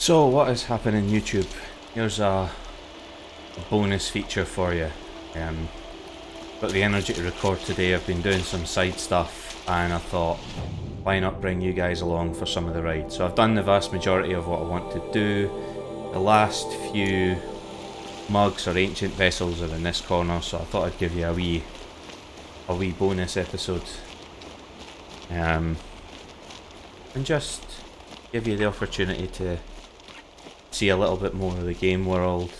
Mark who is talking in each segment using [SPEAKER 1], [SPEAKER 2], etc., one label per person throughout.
[SPEAKER 1] So what is happening YouTube? Here's a bonus feature for you. Got the energy to record today. I've been doing some side stuff and I thought, why not bring you guys along for some of the ride? So I've done the vast majority of what I want to do. The last few mugs or ancient vessels are in this corner, so I thought I'd give you a wee bonus episode. And just give you the opportunity to see a little bit more of the game world.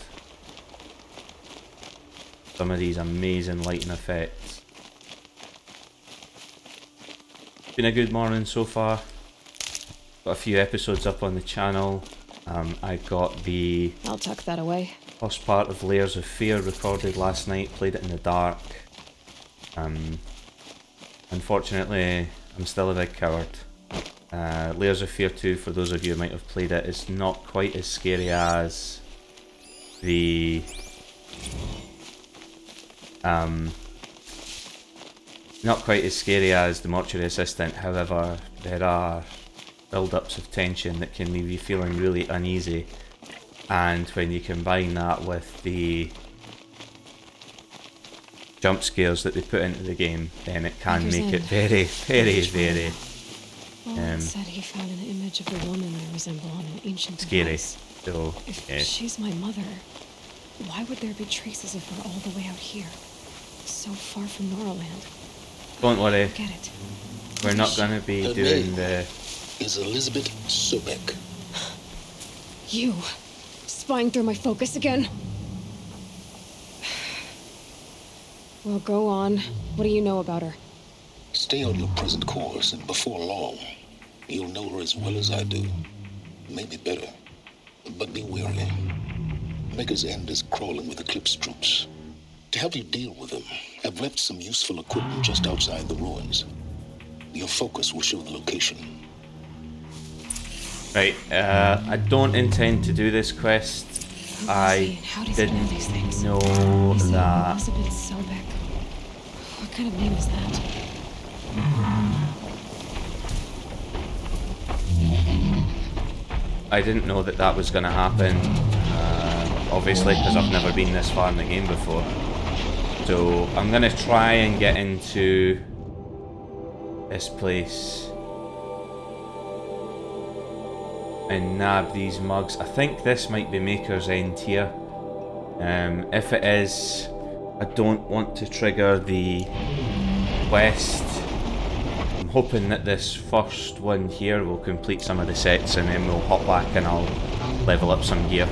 [SPEAKER 1] Some of these amazing lighting effects. Been a good morning so far. Got a few episodes up on the channel. I got the
[SPEAKER 2] I'll tuck that away.
[SPEAKER 1] first part of Layers of Fear recorded last night, played it in the dark. Unfortunately, I'm still a big coward. Layers of Fear 2, for those of you who might have played it, is not quite as scary as the Mortuary Assistant. However, there are build-ups of tension that can leave you feeling really uneasy, and when you combine that with the jump scares that they put into the game, then it can make it very, very
[SPEAKER 2] said he found an image of the woman I resemble on an ancient
[SPEAKER 1] scary.
[SPEAKER 2] device.
[SPEAKER 1] So
[SPEAKER 2] If she's my mother, why would there be traces of her all the way out here? So far from Nora land.
[SPEAKER 1] don't worry,
[SPEAKER 2] Get it.
[SPEAKER 1] we're not going to be
[SPEAKER 3] Her
[SPEAKER 1] doing
[SPEAKER 3] name
[SPEAKER 1] the...
[SPEAKER 3] is Elizabeth Sobek.
[SPEAKER 2] You! Spying through my focus again? Well, go on. What do you know about her?
[SPEAKER 3] Stay on your present course, and before long, you'll know her as well as I do. Maybe better. But be wary. Maker's End is crawling with Eclipse troops. To help you deal with them, I've left some useful equipment just outside the ruins. Your focus will show the location.
[SPEAKER 1] Right, I don't intend to do this quest. I didn't know that...
[SPEAKER 2] Elizabeth Sobek. What kind of name is that?
[SPEAKER 1] I didn't know that was going to happen, obviously, because I've never been this far in the game before. So I'm going to try and get into this place and nab these mugs. I think this might be Maker's End here. If it is, I don't want to trigger the quest. I'm hoping that this first one here will complete some of the sets and then we'll hop back and I'll level up some gear.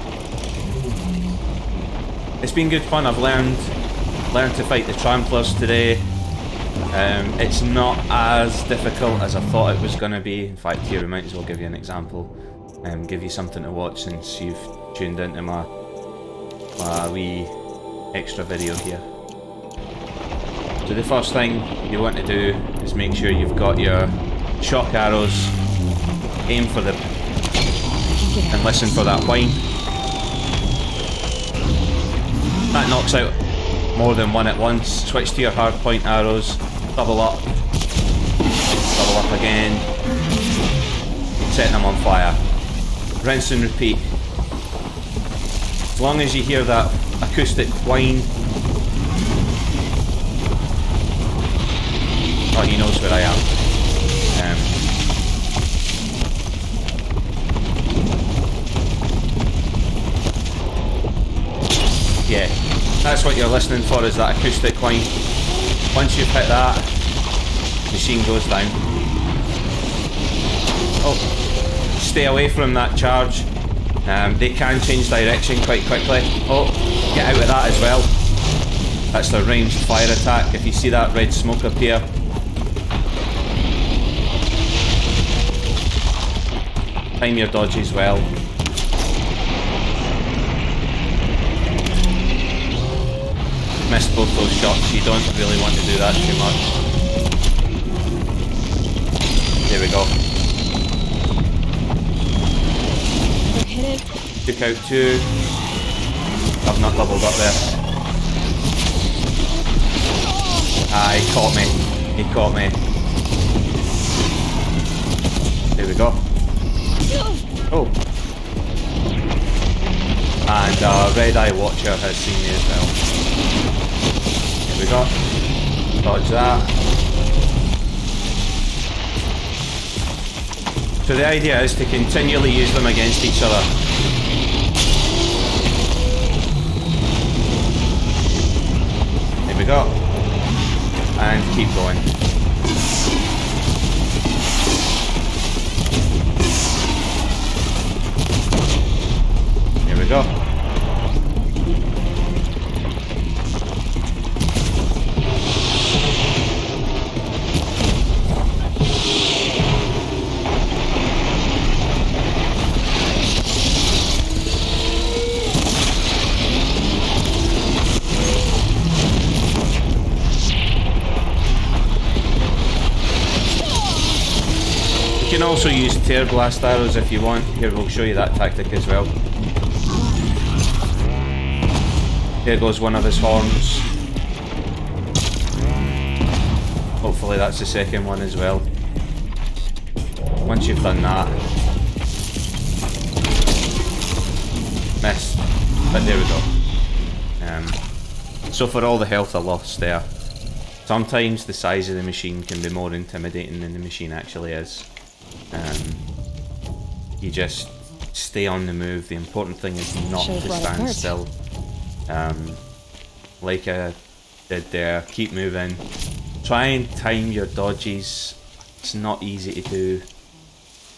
[SPEAKER 1] It's been good fun. I've learned to fight the Tramplers today. It's not as difficult as I thought it was going to be. In fact, here we might as well give you an example. Give you something to watch since you've tuned into my wee extra video here. So the first thing you want to do is make sure you've got your shock arrows, aim for them, and listen for that whine. That knocks out more than one at once. Switch to your hard point arrows, double up again, setting them on fire. Rinse and repeat. As long as you hear that acoustic whine, oh, he knows where I am. Yeah, that's what you're listening for, is that acoustic whine. Once you've hit that, machine goes down. Oh. Stay away from that charge. They can change direction quite quickly. Oh, get out of that as well. That's the ranged fire attack. If you see that red smoke appear, time your dodge as well. Missed both those shots. You don't really want to do that too much. There we go. Took out two. I've not doubled up there. He caught me. He caught me. There we go. Oh. And Red Eye Watcher has seen me as well. Here we go. Dodge that. So the idea is to continually use them against each other. Here we go. And keep going. Here we go. You can also use tear blast arrows if you want. Here, we'll show you that tactic as well. Here goes one of his horns. Hopefully that's the second one as well. Once you've done that. Missed. But there we go. So for all the health I lost there, sometimes the size of the machine can be more intimidating than the machine actually is. You just stay on the move. The important thing is not to stand still. Like I did there, keep moving. Try and time your dodges. It's not easy to do.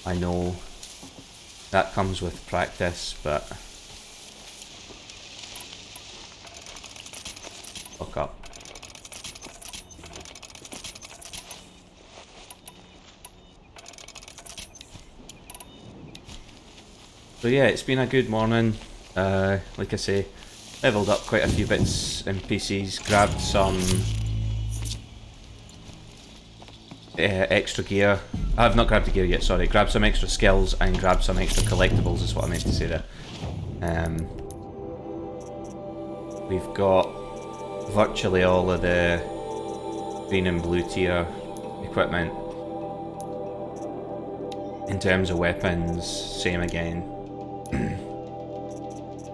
[SPEAKER 1] I know that comes with practice, but fuck up. So yeah, it's been a good morning. Like I say, leveled up quite a few bits and pieces, grabbed some extra gear. I've not grabbed the gear yet, sorry. Grabbed some extra skills and grabbed some extra collectibles is what I meant to say there. We've got virtually all of the green and blue tier equipment. In terms of weapons, same again.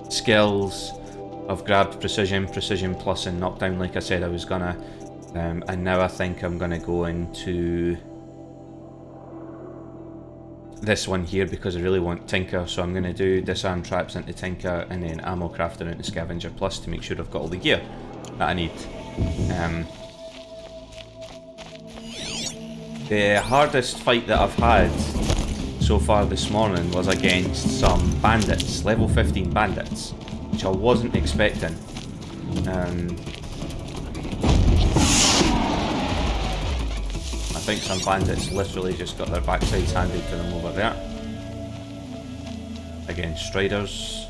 [SPEAKER 1] Skills, I've grabbed precision plus and knockdown like I said I was gonna, and now I think I'm gonna go into this one here because I really want Tinker, so I'm gonna do disarm traps into Tinker and then ammo crafter into Scavenger Plus to make sure I've got all the gear that I need. The hardest fight that I've had so far this morning was against some bandits, level 15 bandits, which I wasn't expecting. I think some bandits literally just got their backsides handed to them over there. Against Striders.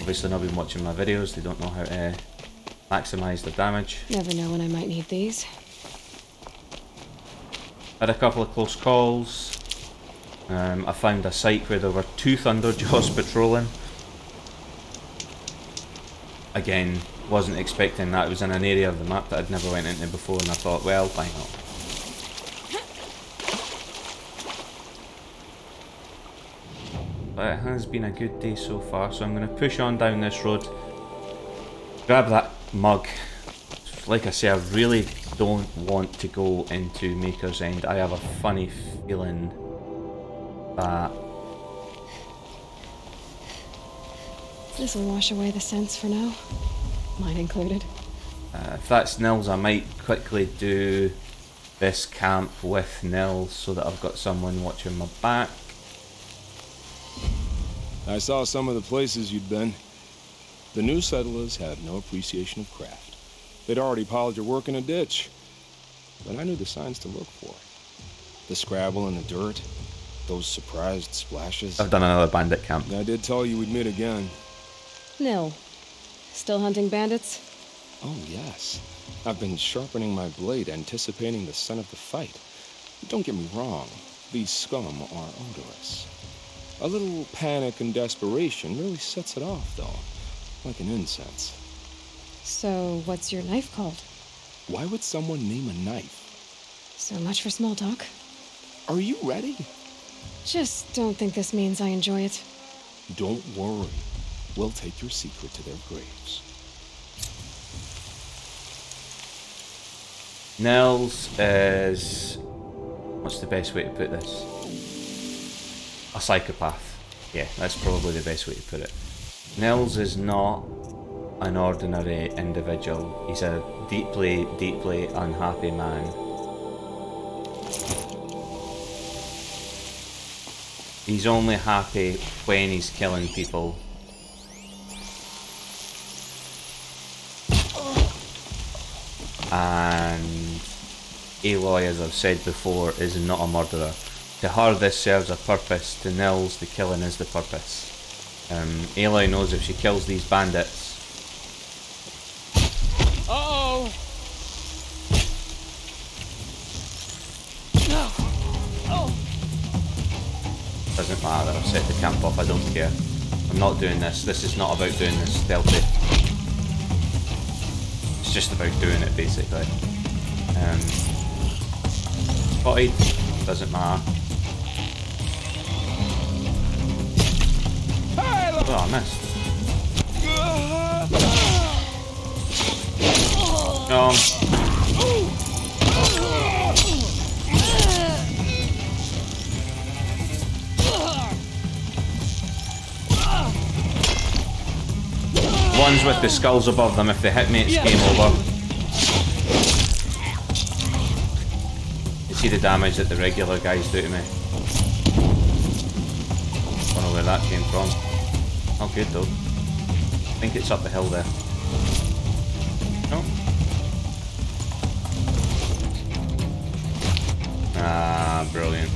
[SPEAKER 1] Obviously not been watching my videos, they don't know how to maximise their damage.
[SPEAKER 2] Never know when I might need these.
[SPEAKER 1] Had a couple of close calls. I found a site where there were 2 Thunderjaws patrolling. Again, wasn't expecting that. It was in an area of the map that I'd never went into before, and I thought, well, why not? But it has been a good day so far, so I'm going to push on down this road. Grab that mug. Like I say, I really don't want to go into Maker's End. I have a funny feeling that
[SPEAKER 2] this will wash away the scents for now, mine included.
[SPEAKER 1] If that's Nils, I might quickly do this camp with Nils so that I've got someone watching my back.
[SPEAKER 4] I saw some of the places you'd been. The new settlers had no appreciation of craft. They'd already piled your work in a ditch. But I knew the signs to look for. The scrabble in the dirt, those surprised splashes.
[SPEAKER 1] I've done another bandit camp.
[SPEAKER 4] I did tell you we'd meet again.
[SPEAKER 2] Nil. Still hunting bandits?
[SPEAKER 4] Oh, yes. I've been sharpening my blade, anticipating the scent of the fight. Don't get me wrong. These scum are odorous. A little panic and desperation really sets it off, though. Like an incense.
[SPEAKER 2] So, what's your knife called?
[SPEAKER 4] Why would someone name a knife?
[SPEAKER 2] So much for small talk.
[SPEAKER 4] Are you ready?
[SPEAKER 2] Just don't think this means I enjoy it.
[SPEAKER 4] Don't worry. will take your secret to their graves.
[SPEAKER 1] Nels is... what's the best way to put this? A psychopath. Yeah, that's probably the best way to put it. Nels is not an ordinary individual. He's a deeply, deeply unhappy man. He's only happy when he's killing people. And Aloy, as I've said before, is not a murderer. To her this serves a purpose, to Nils the killing is the purpose. Aloy knows if she kills these bandits...
[SPEAKER 5] Uh-oh!
[SPEAKER 1] Doesn't matter, I've set the camp off, I don't care. I'm not doing this, this is not about doing this stealthy. It's just about doing it basically. Spotted, doesn't matter. Oh, I missed. Ones with the skulls above them, if they hit me it's game over. You see the damage that the regular guys do to me. Don't know where that came from. Not good though. I think it's up the hill there. No? Ah, brilliant.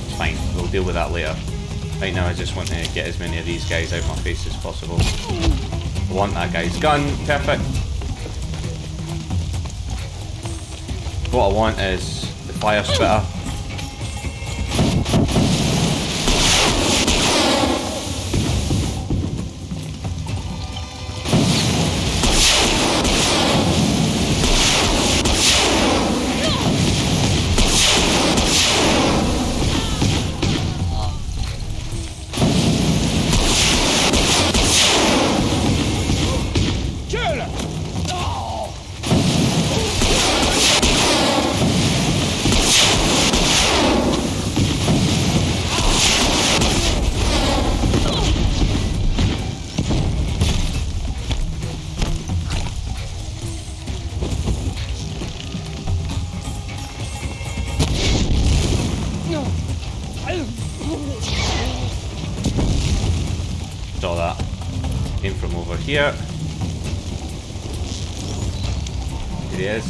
[SPEAKER 1] It's fine, we'll deal with that later. Right now I just want to get as many of these guys out my face as possible. I want that guy's gun, perfect. What I want is the fire spitter. Saw that. Came from over here. Here he is.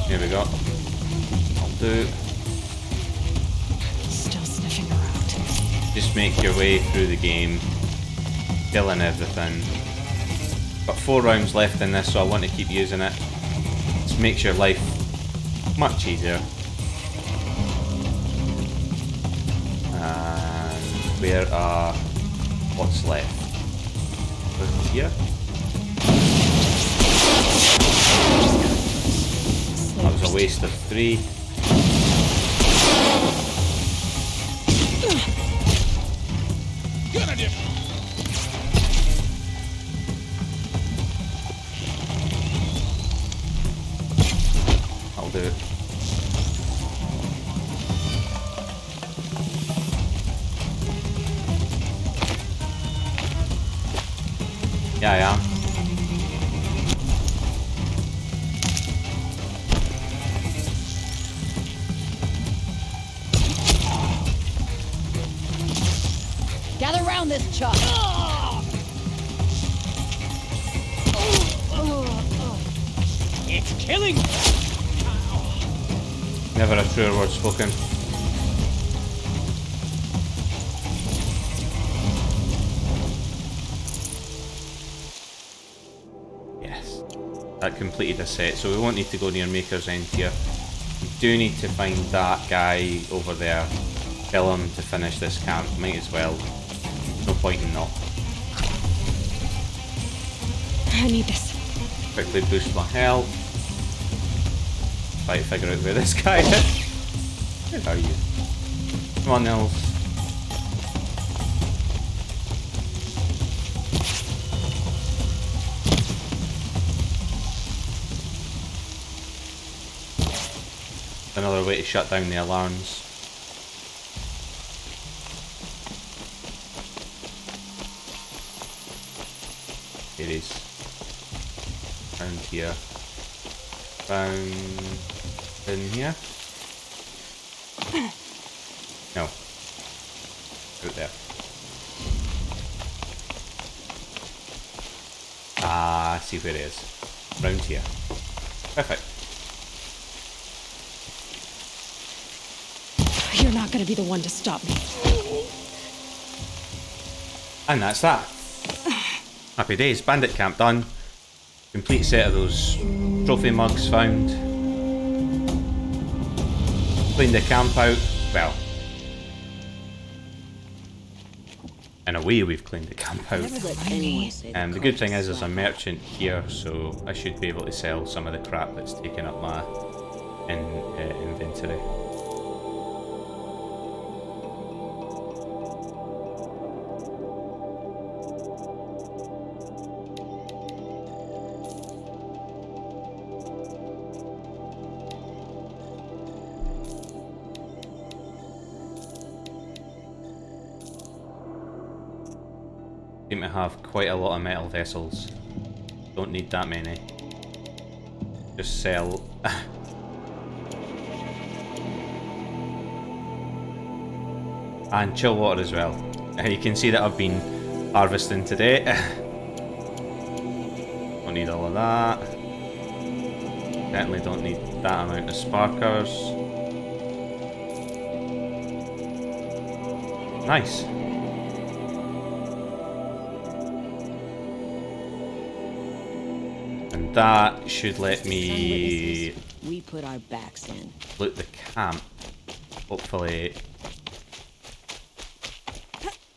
[SPEAKER 1] Here we go. I'll do.
[SPEAKER 2] Still sniffing around.
[SPEAKER 1] Just make your way through the game, killing everything. Got 4 rounds left in this, so I want to keep using it. It makes your life much easier. And where are what's left? Over here. That was a waste of 3.
[SPEAKER 5] Good idea.
[SPEAKER 1] I'll do it. Yeah, I am.
[SPEAKER 6] Gather round this chuck.
[SPEAKER 5] It's killing.
[SPEAKER 1] Never a truer word spoken. Yes. That completed a set, so we won't need to go near Maker's End here. We do need to find that guy over there. Kill him to finish this camp. Might as well. No point in not.
[SPEAKER 2] I need this.
[SPEAKER 1] Quickly boost my health. Try to figure out where this guy is. Where are you? Come on, Nils. Another way to shut down the alarms. It is. Around here. Down in here. No. Out there. Ah, I see where it is. Round here. Perfect.
[SPEAKER 2] You're not gonna be the one to stop me.
[SPEAKER 1] And that's that. Happy days. Bandit camp done. Complete set of those trophy mugs found. Cleaned the camp out. Well, in a way we've cleaned the camp out. The good thing is there's a merchant here, so I should be able to sell some of the crap that's taken up my inventory. Seem to have quite a lot of metal vessels. Don't need that many. Just sell. And chill water as well. You can see that I've been harvesting today. Don't need all of that. Certainly don't need that amount of sparkers. Nice. That should let me
[SPEAKER 6] we put our backs in.
[SPEAKER 1] loot the camp. Hopefully.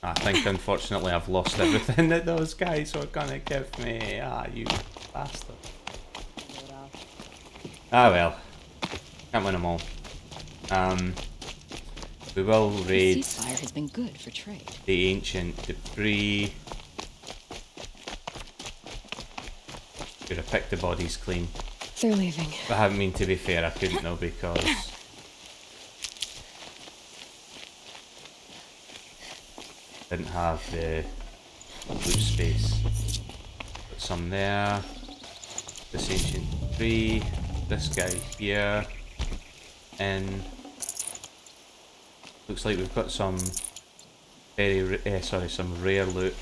[SPEAKER 1] I think unfortunately I've lost everything that those guys were gonna give me. Ah, you bastard. Ah well. Can't win them all. We will raid
[SPEAKER 6] Ceasefire has been good for trade.
[SPEAKER 1] the ancient debris. Should have picked the bodies clean.
[SPEAKER 2] They're leaving.
[SPEAKER 1] I haven't mean to be fair, I couldn't though because didn't have the loot space. Put some there. This ancient tree. This guy here. And looks like we've got some some rare loot.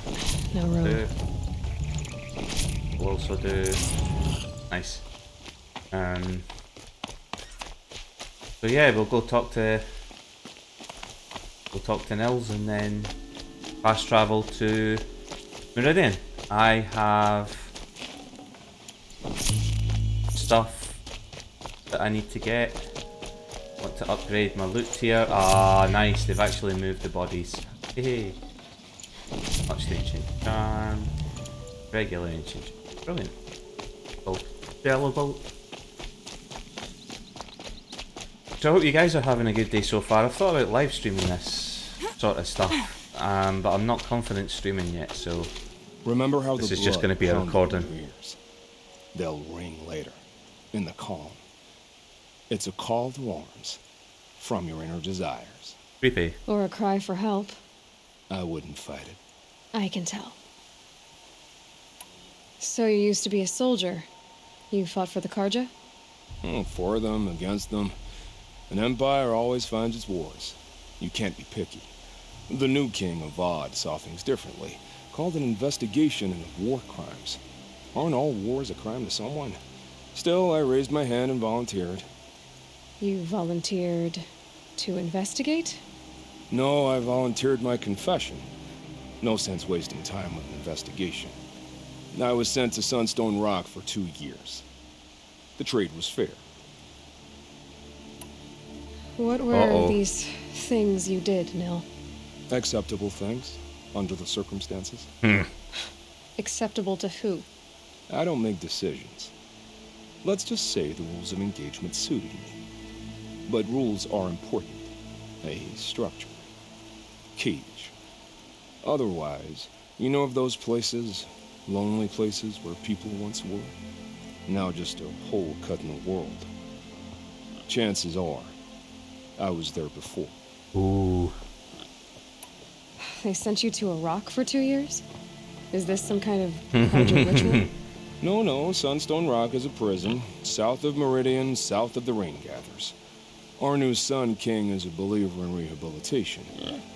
[SPEAKER 2] No room.
[SPEAKER 1] We'll also do nice. So yeah, we'll talk to Nils and then fast travel to Meridian. I have stuff that I need to get. Want to upgrade my loot tier. Ah, nice. They've actually moved the bodies. Hey. Much the ancient charm. Regular ancient. Brilliant. Oh, sellable. So I hope you guys are having a good day so far. I've thought about live streaming this sort of stuff, but I'm not confident streaming yet, so
[SPEAKER 4] Remember how
[SPEAKER 1] this
[SPEAKER 4] the
[SPEAKER 1] is just
[SPEAKER 4] blood
[SPEAKER 1] going to be a
[SPEAKER 4] pounded
[SPEAKER 1] recording.
[SPEAKER 4] in your ears? They'll ring later, in the calm. It's a call to arms from your inner desires.
[SPEAKER 1] Creepy.
[SPEAKER 2] Or a cry for help.
[SPEAKER 4] I wouldn't fight it.
[SPEAKER 2] I can tell. So you used to be a soldier. You fought for the Karja?
[SPEAKER 4] For them, against them. An empire always finds its wars. You can't be picky. The new king of Vod saw things differently. Called an investigation into war crimes. Aren't all wars a crime to someone? Still, I raised my hand and volunteered.
[SPEAKER 2] You volunteered to investigate?
[SPEAKER 4] No, I volunteered my confession. No sense wasting time with an investigation. I was sent to Sunstone Rock for 2 years. The trade was fair.
[SPEAKER 2] What were these things you did, Nil?
[SPEAKER 4] Acceptable things, under the circumstances.
[SPEAKER 2] Acceptable to who?
[SPEAKER 4] I don't make decisions. Let's just say the rules of engagement suited me. But rules are important. A structure. Cage. Otherwise, you know of those places, lonely places where people once were? Now just a hole cut in the world. Chances are, I was there before.
[SPEAKER 1] Ooh.
[SPEAKER 2] They sent you to a rock for 2 years? Is this some kind of Harjan ritual?
[SPEAKER 4] No, Sunstone Rock is a prison, south of Meridian, south of the Rain Gathers. Our new Sun King is a believer in rehabilitation,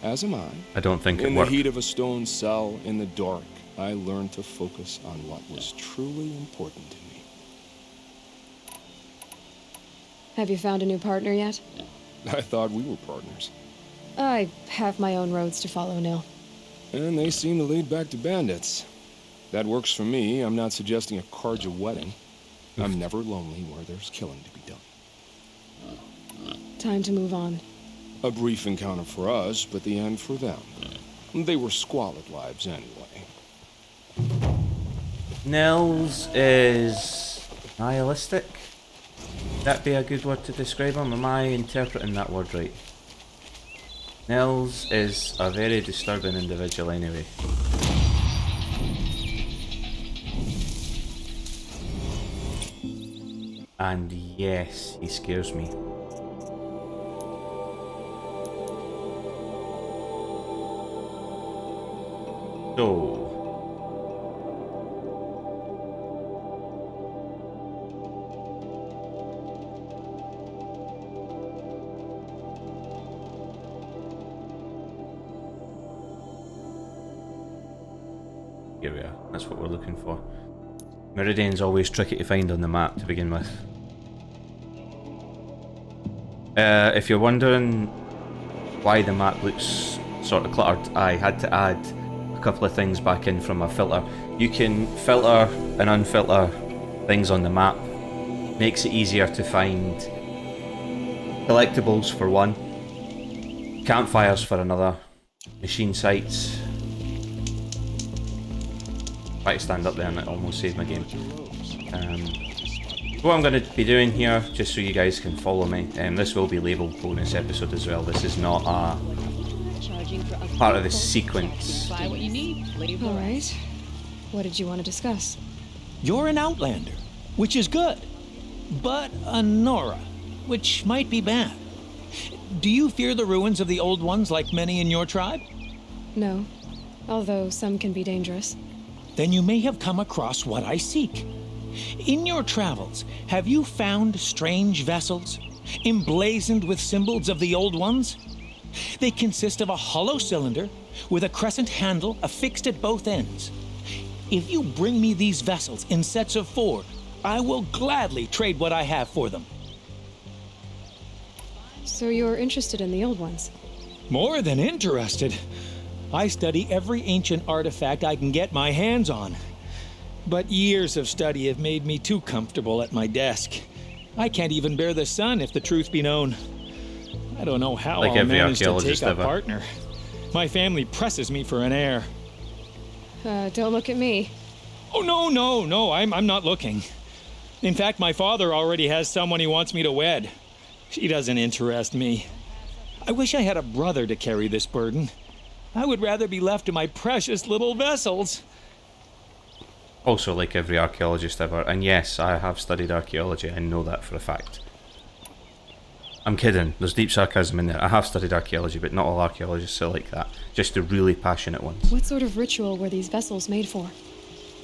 [SPEAKER 4] as am I.
[SPEAKER 1] I don't think it
[SPEAKER 4] In
[SPEAKER 1] worked.
[SPEAKER 4] the heat of a stone cell, in the dark, I learned to focus on what was truly important to me.
[SPEAKER 2] Have you found a new partner yet?
[SPEAKER 4] I thought we were partners.
[SPEAKER 2] I have my own roads to follow, Nil.
[SPEAKER 4] And they seem to lead back to bandits. That works for me. I'm not suggesting a Karja wedding. I'm never lonely where there's killing to be done.
[SPEAKER 2] Time to move on.
[SPEAKER 4] A brief encounter for us, but the end for them. They were squalid lives anyway.
[SPEAKER 1] Nils is nihilistic. Would that be a good word to describe him? Am I interpreting that word right? Nils is a very disturbing individual anyway. And yes, he scares me. So... here we are, that's what we're looking for. Meridian's always tricky to find on the map to begin with. If you're wondering why the map looks sort of cluttered, I had to add a couple of things back in from a filter. You can filter and unfilter things on the map. Makes it easier to find collectibles for one, campfires for another, machine sites. Try to stand up there and it almost saved my game. What I'm going to be doing here, just so you guys can follow me, this will be labelled bonus episode as well. This is not a part of the sequence.
[SPEAKER 5] Buy what you need. Leave the rest.
[SPEAKER 2] Alright. What did you want to discuss?
[SPEAKER 7] You're an outlander, which is good. But a Nora, which might be bad. Do you fear the ruins of the old ones like many in your tribe?
[SPEAKER 2] No. Although some can be dangerous.
[SPEAKER 7] Then you may have come across what I seek. In your travels, have you found strange vessels, emblazoned with symbols of the old ones? They consist of a hollow cylinder with a crescent handle affixed at both ends. If you bring me these vessels in sets of 4, I will gladly trade what I have for them.
[SPEAKER 2] So you're interested in the old ones?
[SPEAKER 7] More than interested. I study every ancient artifact I can get my hands on. But years of study have made me too comfortable at my desk. I can't even bear the sun, if the truth be known. I don't know how
[SPEAKER 1] Like
[SPEAKER 7] I'll
[SPEAKER 1] every
[SPEAKER 7] manage to
[SPEAKER 1] archaeologist
[SPEAKER 7] take a
[SPEAKER 1] ever.
[SPEAKER 7] partner. My family presses me for an heir.
[SPEAKER 2] Don't look at me.
[SPEAKER 7] Oh, no, I'm not looking. In fact, my father already has someone he wants me to wed. She doesn't interest me. I wish I had a brother to carry this burden. I would rather be left to my precious little vessels.
[SPEAKER 1] Also, like every archaeologist ever, and yes, I have studied archaeology, I know that for a fact. I'm kidding, there's deep sarcasm in there. I have studied archaeology, but not all archaeologists are like that. Just the really passionate ones.
[SPEAKER 2] What sort of ritual were these vessels made for?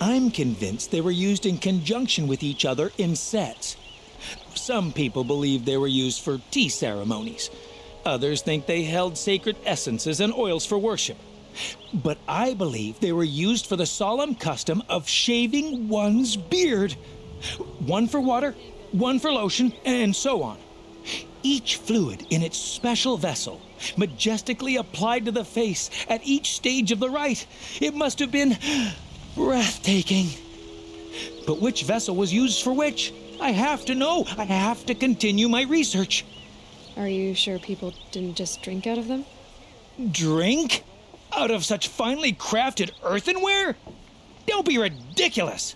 [SPEAKER 7] I'm convinced they were used in conjunction with each other in sets. Some people believe they were used for tea ceremonies. Others think they held sacred essences and oils for worship. But I believe they were used for the solemn custom of shaving one's beard. One for water, one for lotion, and so on. Each fluid in its special vessel, majestically applied to the face at each stage of the rite. It must have been breathtaking. But which vessel was used for which? I have to know. I have to continue my research.
[SPEAKER 2] Are you sure people didn't just drink out of them?
[SPEAKER 7] Drink? Out of such finely crafted earthenware? Don't be ridiculous.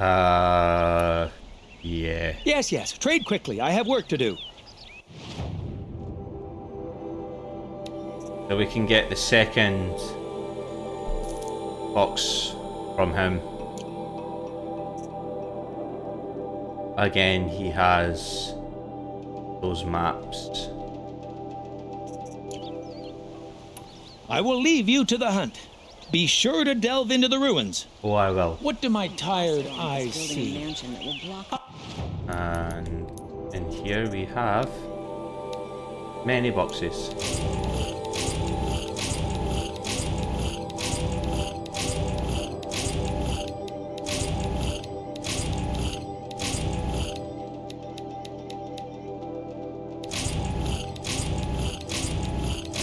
[SPEAKER 1] Yeah.
[SPEAKER 7] Yes. Trade quickly. I have work to do.
[SPEAKER 1] So we can get the second box from him. Again, he has those maps.
[SPEAKER 7] I will leave you to the hunt. Be sure to delve into the ruins.
[SPEAKER 1] Oh, I will.
[SPEAKER 7] What do my tired eyes
[SPEAKER 6] Building a
[SPEAKER 7] see?
[SPEAKER 6] mansion that will block.
[SPEAKER 1] And in here we have many boxes.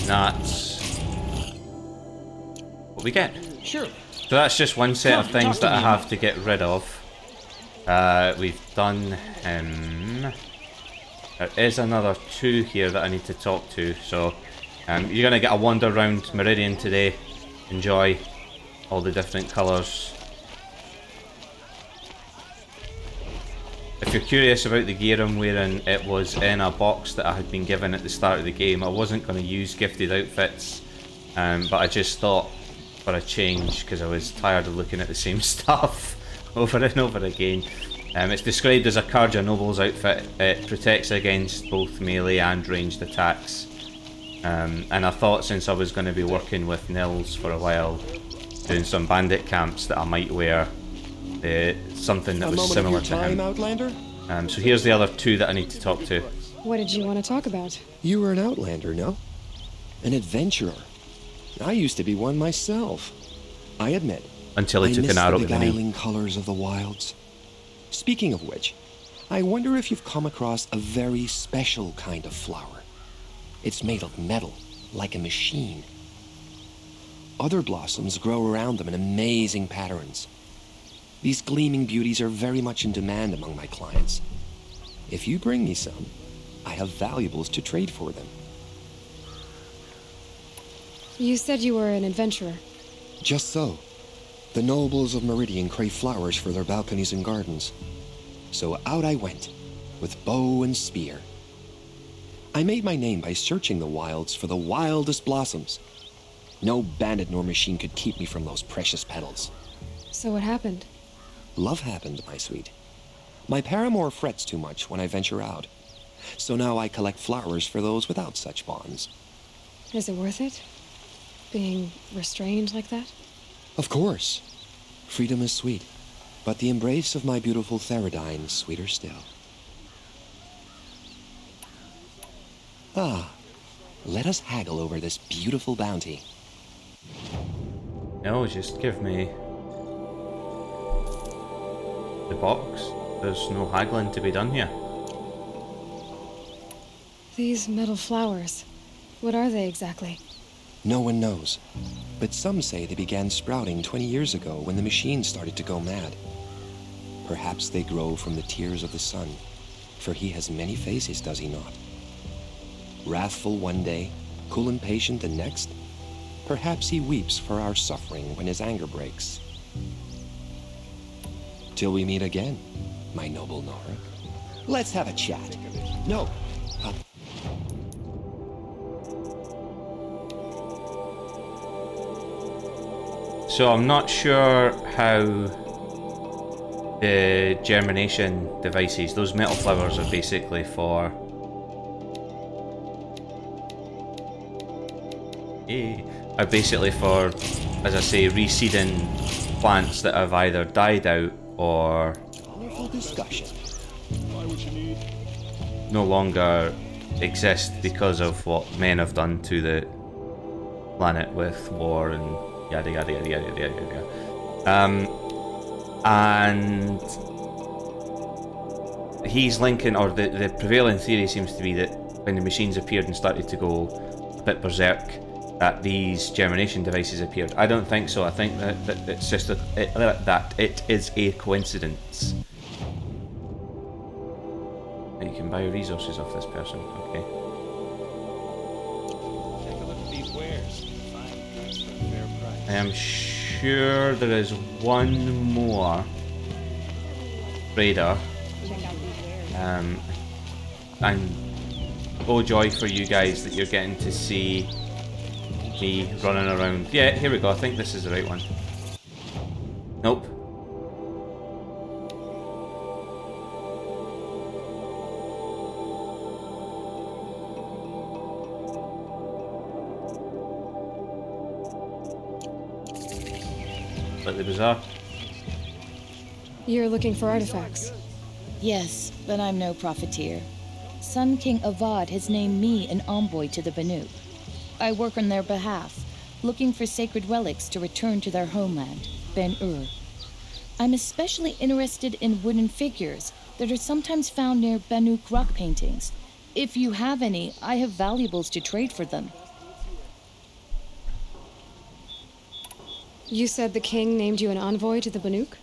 [SPEAKER 1] That's what we get.
[SPEAKER 7] Sure.
[SPEAKER 1] So that's just one set of
[SPEAKER 7] Talk
[SPEAKER 1] things
[SPEAKER 7] to
[SPEAKER 1] that I
[SPEAKER 7] me.
[SPEAKER 1] have to get rid of. We've done him. There is another 2 here that I need to talk to. So you're going to get a wander around Meridian today. Enjoy all the different colours. If you're curious about the gear I'm wearing, it was in a box that I had been given at the start of the game. I wasn't going to use gifted outfits, but I just thought for a change, because I was tired of looking at the same stuff over and over again. It's described as a Karja Noble's outfit. It protects against both melee and ranged attacks. And I thought, since I was going to be working with Nils for a while, doing some bandit camps, that I might wear something that was similar to him.
[SPEAKER 8] Outlander?
[SPEAKER 1] So here's the other 2 that I need to talk to.
[SPEAKER 2] What did you want to talk about?
[SPEAKER 8] You were an Outlander, no? An adventurer. I used to be one myself. I admit.
[SPEAKER 1] Until he
[SPEAKER 8] I
[SPEAKER 1] took
[SPEAKER 8] miss
[SPEAKER 1] an arrow
[SPEAKER 8] the
[SPEAKER 1] to the knee.
[SPEAKER 8] beguiling colors of the wilds. Speaking of which, I wonder if you've come across a very special kind of flower. It's made of metal, like a machine. Other blossoms grow around them in amazing patterns. These gleaming beauties are very much in demand among my clients. If you bring me some, I have valuables to trade for them.
[SPEAKER 2] You said you were an adventurer.
[SPEAKER 8] Just so. The nobles of Meridian crave flowers for their balconies and gardens. So out I went, with bow and spear. I made my name by searching the wilds for the wildest blossoms. No bandit nor machine could keep me from those precious petals.
[SPEAKER 2] So what happened?
[SPEAKER 8] Love happened, my sweet. My paramour frets too much when I venture out. So now I collect flowers for those without such bonds.
[SPEAKER 2] Is it worth it? Being restrained like that?
[SPEAKER 8] Of course. Freedom is sweet, but the embrace of my beautiful Theridine sweeter still. Ah, let us haggle over this beautiful bounty.
[SPEAKER 1] No, just give me the box. There's no haggling to be done here.
[SPEAKER 2] These metal flowers. What are they exactly?
[SPEAKER 8] No one knows, but some say they began sprouting 20 years ago when the machine started to go mad. Perhaps they grow from the tears of the sun, for he has many faces, does he not? Wrathful one day, cool and patient the next. Perhaps he weeps for our suffering when his anger breaks. Till we meet again, my noble Nora. Let's have a chat. No.
[SPEAKER 1] So I'm not sure how the germination devices, those metal flowers, are basically for are basically for, as I say, reseeding plants that have either died out or
[SPEAKER 8] Powerful discussion.
[SPEAKER 1] no longer exist because of what men have done to the planet with war and yada yada yada yada yada yada. And he's linking, or the prevailing theory seems to be that when the machines appeared and started to go a bit berserk, that these germination devices appeared. I don't think so. I think that it's just that it is a coincidence. You can buy resources off this person. Okay.
[SPEAKER 4] Take a look at these wares. Fine goods for a fair price.
[SPEAKER 1] I am sure there is one more radar. And oh joy for you guys that you're getting to see me running around. Yeah, here we go. I think this is the right one. Nope. Slightly bizarre.
[SPEAKER 2] You're looking for artifacts.
[SPEAKER 9] Yes, but I'm no profiteer. Sun King Avad has named me an envoy to the Banuk. I work on their behalf, looking for sacred relics to return to their homeland, Ben-Ur. I'm especially interested in wooden figures that are sometimes found near Banuk rock paintings. If you have any, I have valuables to trade for them.
[SPEAKER 2] You said the king named you an envoy to the Banuk?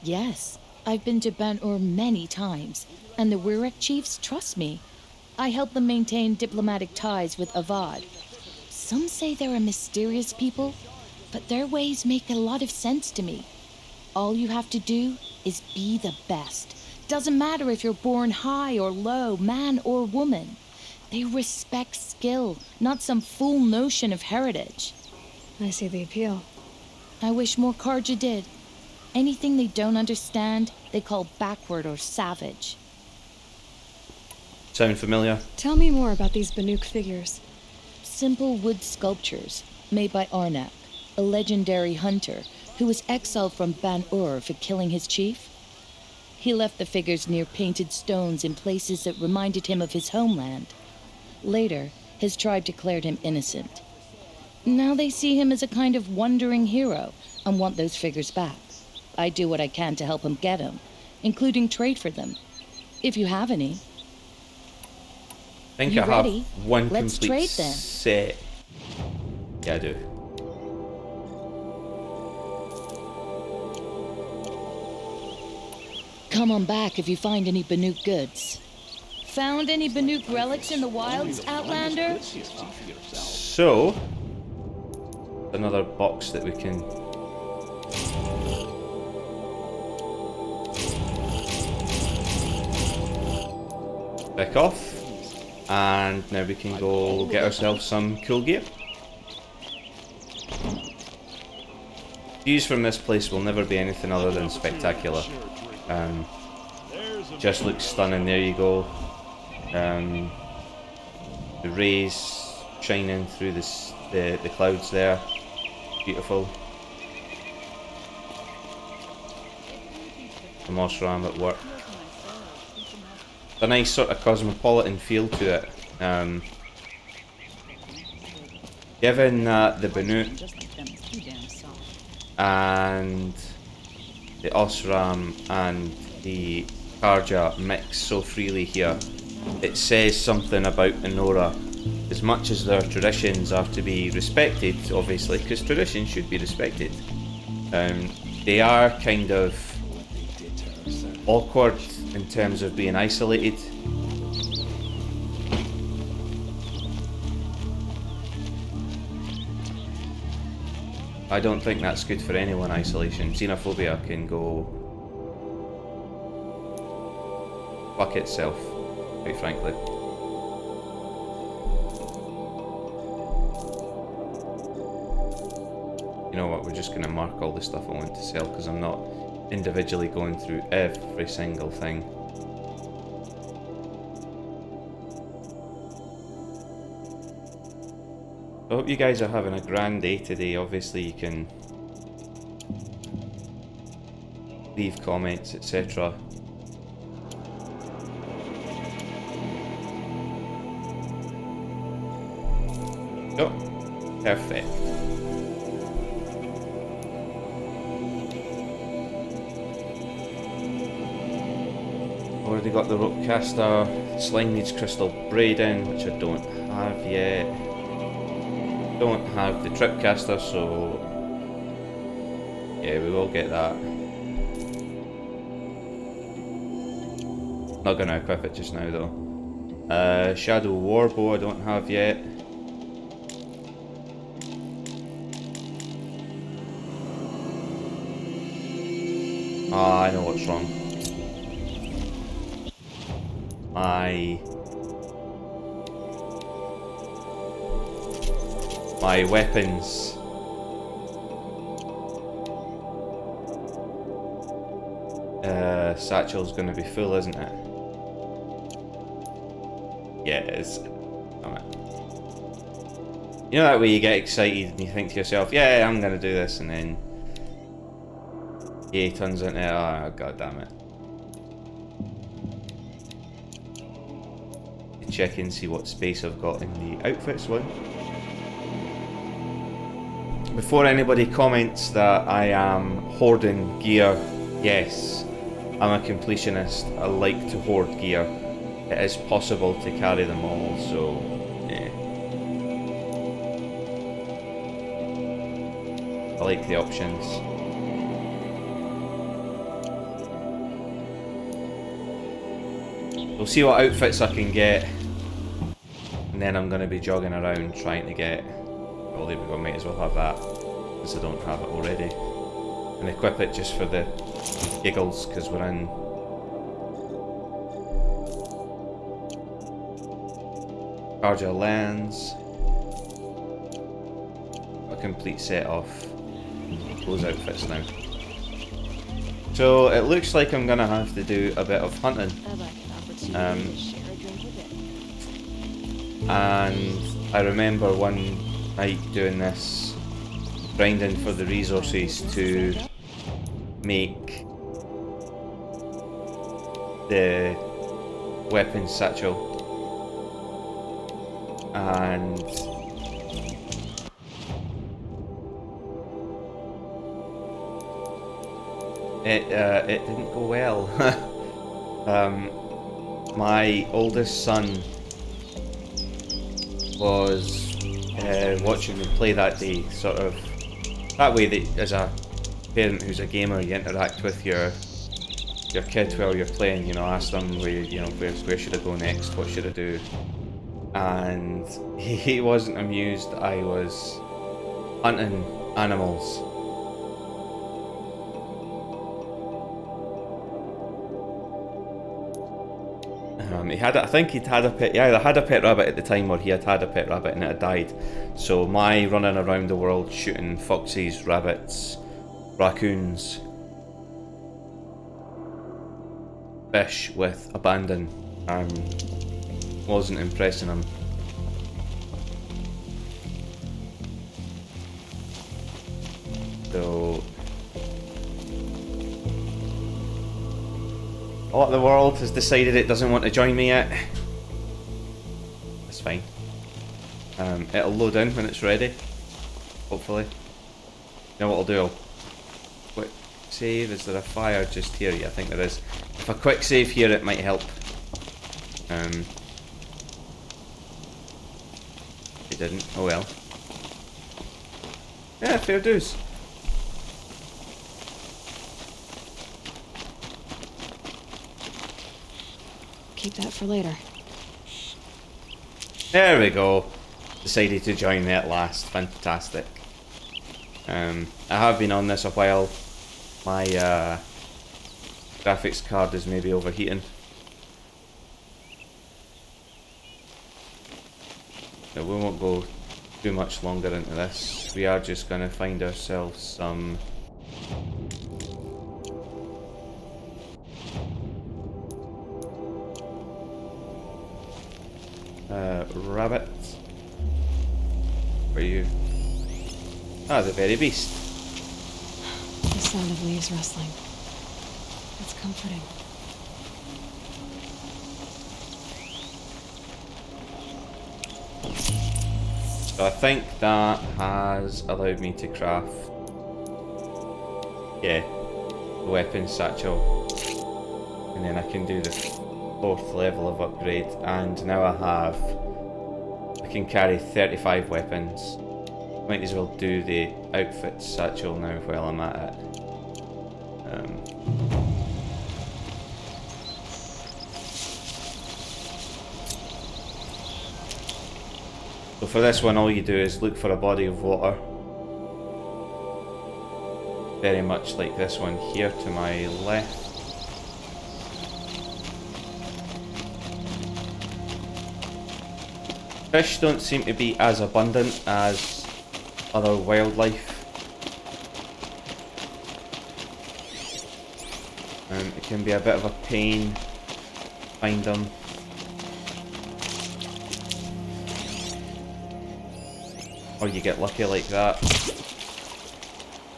[SPEAKER 9] Yes, I've been to Ben-Ur many times, and the Wirek chiefs trust me. I help them maintain diplomatic ties with Avad. Some say they're a mysterious people, but their ways make a lot of sense to me. All you have to do is be the best. Doesn't matter if you're born high or low, man or woman. They respect skill, not some fool notion of heritage.
[SPEAKER 2] I see the appeal.
[SPEAKER 9] I wish more Karja did. Anything they don't understand, they call backward or savage.
[SPEAKER 1] Sound familiar?
[SPEAKER 2] Tell me more about these Banuk figures.
[SPEAKER 9] Simple wood sculptures made by Arnak, a legendary hunter who was exiled from Ban-Ur for killing his chief. He left the figures near painted stones in places that reminded him of his homeland. Later, his tribe declared him innocent. Now they see him as a kind of wandering hero and want those figures back. I do what I can to help him get them, including trade for them. If you have any.
[SPEAKER 1] I think
[SPEAKER 9] You
[SPEAKER 1] I have
[SPEAKER 9] ready?
[SPEAKER 1] one
[SPEAKER 9] Let's
[SPEAKER 1] complete
[SPEAKER 9] trade then.
[SPEAKER 1] set. Yeah, I do.
[SPEAKER 9] Come on back if you find any Banuk goods. Found any Banuk relics in the wilds, Outlander?
[SPEAKER 1] So, another box that we can pick off, and now we can go get ourselves some cool gear. Views from this place will never be anything other than spectacular. Just looks stunning. There you go. The rays shining through the clouds there. Beautiful. The Moss Ram at work. A nice sort of cosmopolitan feel to it. Given that the Banuk and the Osram and the Karja mix so freely here, it says something about the Nora. As much as their traditions are to be respected, obviously, because traditions should be respected, they are kind of awkward in terms of being isolated. I don't think that's good for anyone, isolation. Xenophobia can go fuck itself, quite frankly. You know what, we're just going to mark all the stuff I want to sell because I'm not individually going through every single thing. I hope you guys are having a grand day today. Obviously you can leave comments, etc. Oh, perfect. Already got the rope caster. Slime needs crystal braiding, which I don't have yet. Don't have the trip caster, so yeah, we will get that. Not gonna equip it just now though. Shadow Warbow I don't have yet. Ah, I know what's wrong. my weapons. Satchel's gonna be full, isn't it? Yeah, it is. Damn it. You know that way you get excited and you think to yourself, yeah, I'm gonna do this, and then EA turns into, oh, god damn it. Check in, see what space I've got in the outfits one. Before anybody comments that I am hoarding gear, yes, I'm a completionist. I like to hoard gear. It is possible to carry them all, so yeah. I like the options. We'll see what outfits I can get, and then I'm going to be jogging around trying to get, well there we go, might as well have that, because I don't have it already, and equip it just for the giggles, because we're in charge of lens, a complete set of those outfits now. So it looks like I'm going to have to do a bit of hunting. And I remember one night doing this, grinding for the resources to make the weapons satchel, and it didn't go well. My oldest son was watching me play that day, sort of that way that as a parent who's a gamer, you interact with your kid while you're playing, you know, ask them where should I go next, what should I do, and he wasn't amused. I was hunting animals. I think he'd had a pet. Yeah, I had a pet rabbit at the time, or he had a pet rabbit and it had died. So my running around the world shooting foxes, rabbits, raccoons, fish with abandon wasn't impressing him. So a lot of the world has decided it doesn't want to join me yet. That's fine. It'll load in when it's ready, hopefully. You know what I'll do? I'll quick save. Is there a fire just here? Yeah, I think there is. If I quick save here, it might help. It didn't. Oh well. Yeah, fair dues.
[SPEAKER 2] Keep that for later.
[SPEAKER 1] There we go. Decided to join me at last. Fantastic. I have been on this a while. My graphics card is maybe overheating. So we won't go too much longer into this. We are just going to find ourselves some rabbit. Where are you? Ah, the very beast.
[SPEAKER 2] The sound of leaves rustling. It's comforting.
[SPEAKER 1] So I think that has allowed me to craft, yeah, the weapon satchel, and then I can do the 4th level of upgrade, and now I can carry 35 weapons. Might as well do the outfit satchel now while I'm at it. So for this one, all you do is look for a body of water, very much like this one here to my left. Fish don't seem to be as abundant as other wildlife. It can be a bit of a pain to find them. Or you get lucky like that.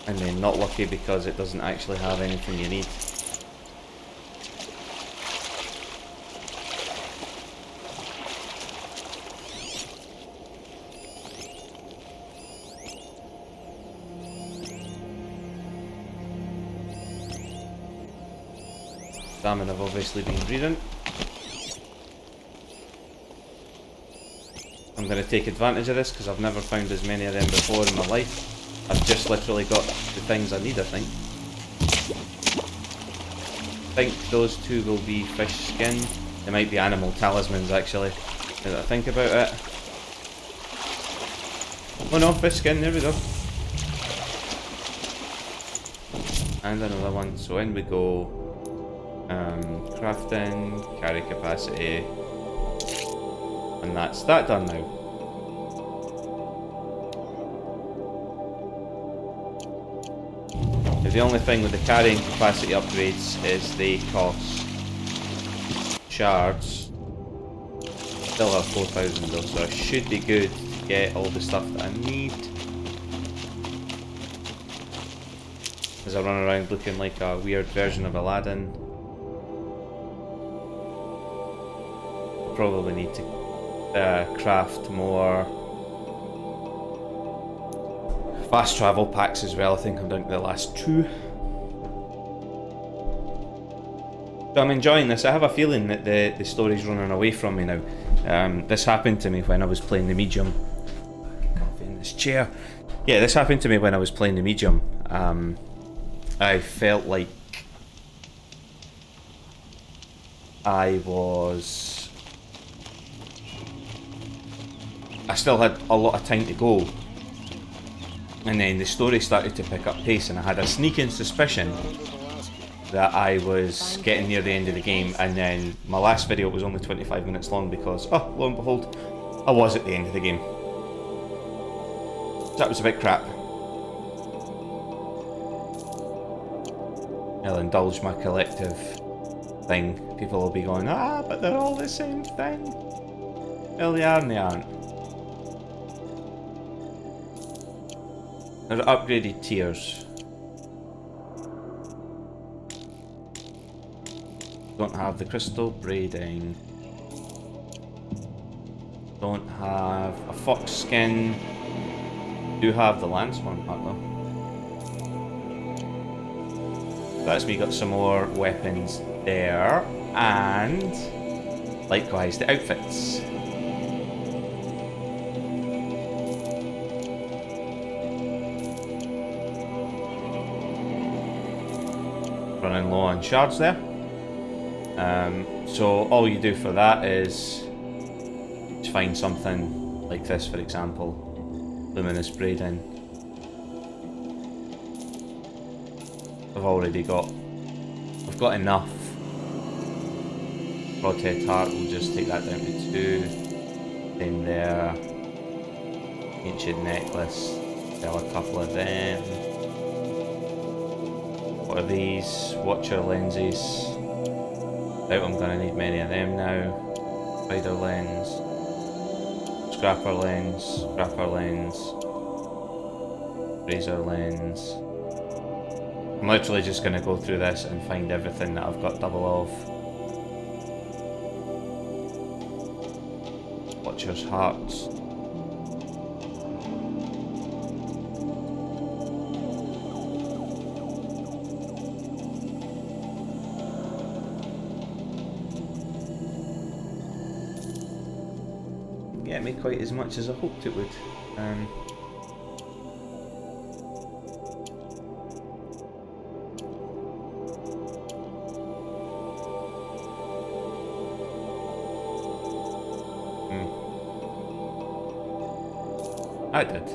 [SPEAKER 1] And then not lucky because it doesn't actually have anything you need. Salmon have obviously been breeding. I'm going to take advantage of this because I've never found as many of them before in my life. I've just literally got the things I need, I think. I think those two will be fish skin. They might be animal talismans actually, now that I think about it. Oh no, fish skin, there we go. And another one, so in we go. Crafting, carry capacity, and that's that done now. The only thing with the carrying capacity upgrades is they cost shards. Still have 4,000 though, so I should be good to get all the stuff that I need. As I run around looking like a weird version of Aladdin. Probably need to craft more fast travel packs as well. I think I'm down to the last 2. So I'm enjoying this. I have a feeling that the story's running away from me now. This happened to me when I was playing the medium. Comfy in this chair. Yeah, this happened to me when I was playing the medium. I felt like I still had a lot of time to go, and then the story started to pick up pace, and I had a sneaking suspicion that I was getting near the end of the game, and then my last video was only 25 minutes long because, oh, lo and behold, I was at the end of the game. So that was a bit crap. I'll indulge my collective thing. People will be going, ah, but they're all the same thing. Well, they are and they aren't. They're upgraded tiers. Don't have the crystal braiding. Don't have a fox skin. Do have the lance one part though. That's me got some more weapons there, and likewise the outfits. Running low on shards there. So all you do for that is find something like this, for example, luminous braiding. I've got enough. Broadhead heart, we'll just take that down to 2. Then there. Ancient necklace, sell a couple of them. What are these? Watcher lenses. Doubt I'm gonna need many of them now. Spider lens. Scrapper lens. Scrapper lens. Razor lens. I'm literally just going to go through this and find everything that I've got double of. Watcher's hearts. Didn't get me quite as much as I hoped it would. I did.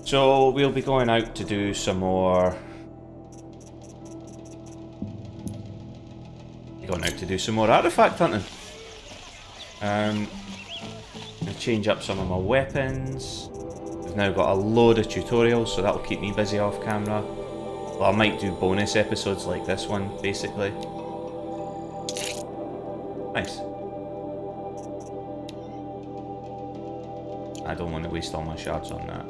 [SPEAKER 1] So we'll be going out to do some more. Artifact hunting. Gonna change up some of my weapons. We've now got a load of tutorials, so that'll keep me busy off camera. Well, I might do bonus episodes like this one, basically. Nice. I don't want to waste all my shards on that.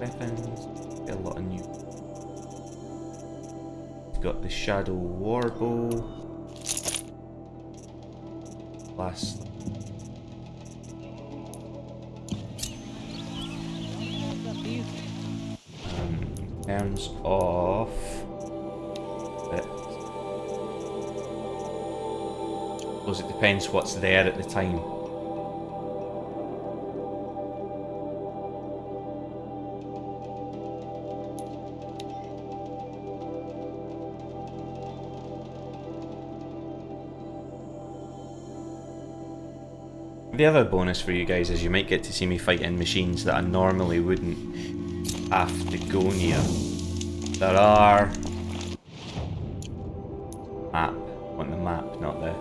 [SPEAKER 1] Weapons, get a lot of new. We've got the Shadow Warbow. Blast. In terms of it, I suppose it depends what's there at the time. The other bonus for you guys is you might get to see me fighting machines that I normally wouldn't have to go near. There are map. I want the map, not the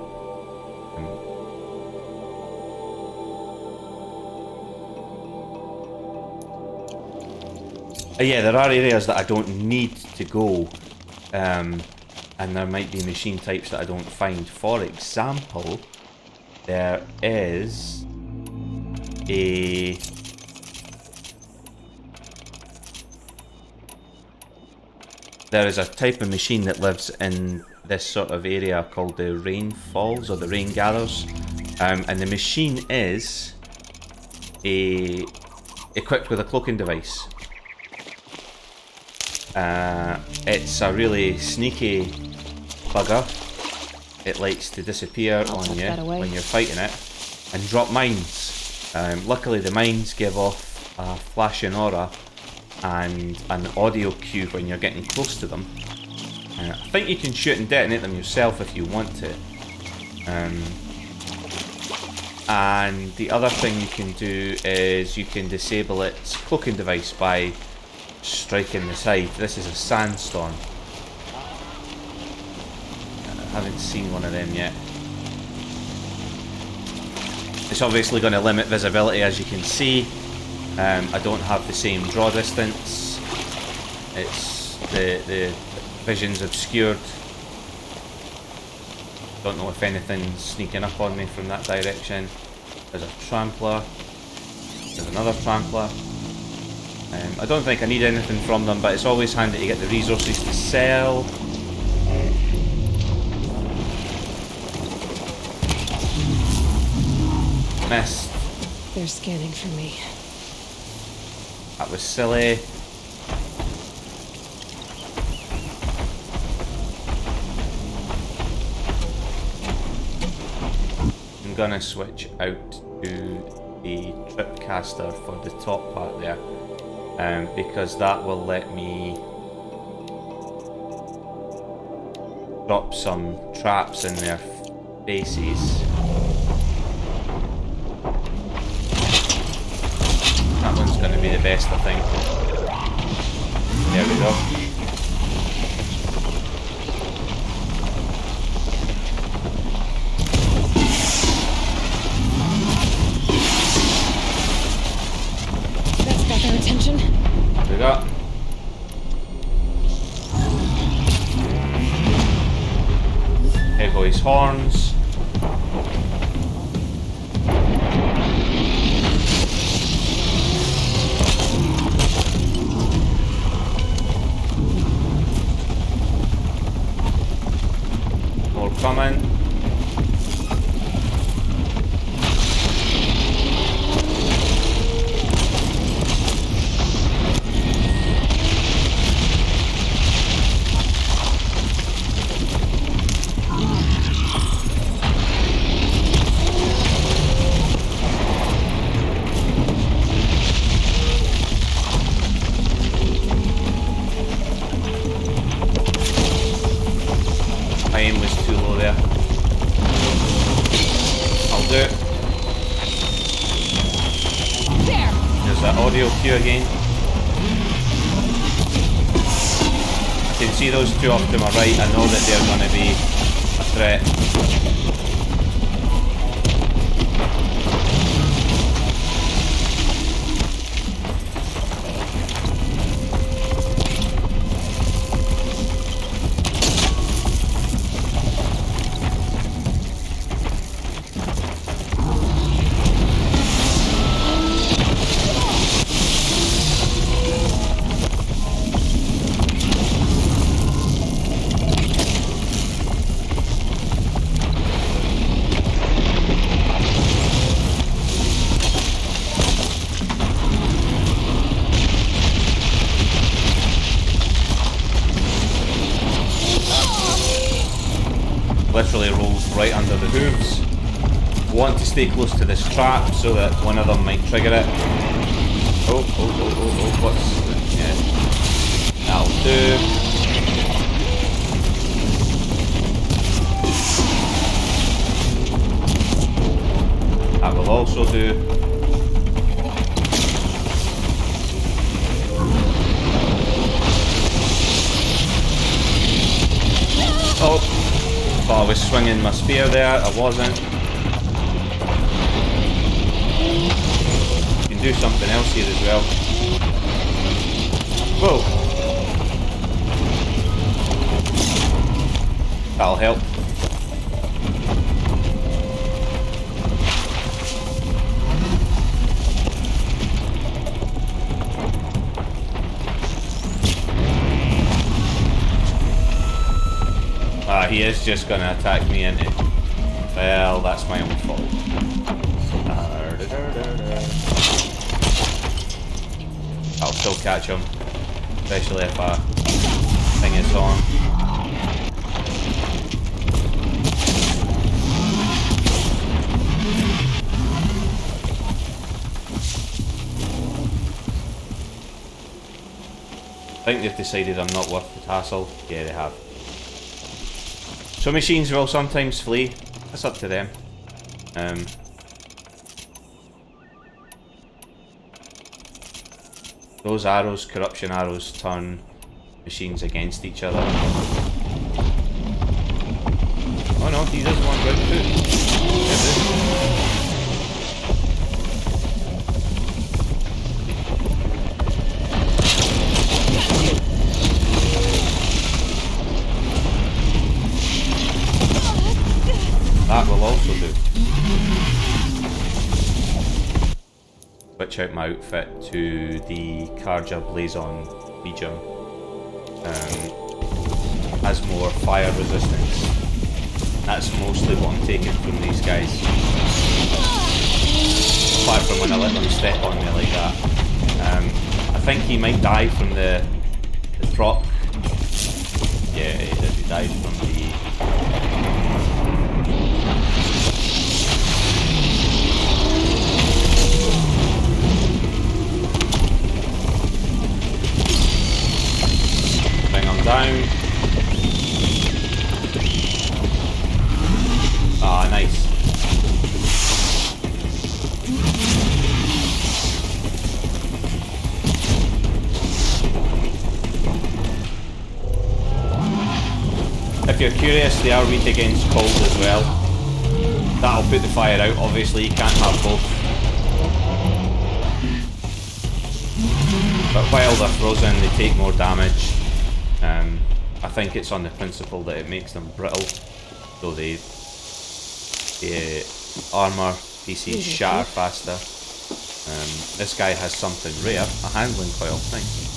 [SPEAKER 1] yeah, there are areas that I don't need to go, and there might be machine types that I don't find. For example, there is a type of machine that lives in this sort of area called the rain falls or the rain gathers, and the machine is equipped with a cloaking device. It's a really sneaky bugger. It likes to disappear on you when you're fighting it and drop mines. Luckily the mines give off a flashing aura and an audio cue when you're getting close to them. I think you can shoot and detonate them yourself if you want to. And the other thing you can do is you can disable its cloaking device by striking the side. This is a sandstorm. I haven't seen one of them yet. It's obviously going to limit visibility, as you can see. I don't have the same draw distance. It's the vision's obscured. Don't know if anything's sneaking up on me from that direction. There's a trampler. There's another trampler. I don't think I need anything from them, but it's always handy to get the resources to sell. Missed.
[SPEAKER 2] They're scanning for me.
[SPEAKER 1] That was silly. I'm gonna switch out to the tripcaster for the top part there, because that will let me drop some traps in their faces. That one's going to be the best, I think. There we go.
[SPEAKER 2] That's got their attention.
[SPEAKER 1] There we go. There go his horns. Coming. My aim was too low there. can see those two off to my right. I know that they're going to be a threat. Literally rolls right under the hooves. Want to stay close to this trap so that one of them might trigger it. Oh, what's... yeah. That'll do. That will also do. Oh! Thought I was swinging my spear there, I wasn't. You can do something else here as well. Whoa! That'll help. He is just going to attack me, isn't he? Well, that's my own fault. I'll still catch him, especially if a thing is on. I think they've decided I'm not worth the hassle. Yeah, they have. So machines will sometimes flee. That's up to them. Those arrows, corruption arrows, turn machines against each other. Oh no, he doesn't want red food. That will also do. Switch out my outfit to the Karja Blazon medium. Has more fire resistance. That's mostly what I'm taking from these guys. Apart from when I let them step on me like that. I think he might die from the prop. Yeah, he did. He died from the... down. Ah, nice. If you're curious, they are weak against cold as well. That'll put the fire out, obviously, you can't have both. But while they're frozen, they take more damage. I think it's on the principle that it makes them brittle, so the armor pieces shatter faster. This guy has something rare, a handling coil. Nice.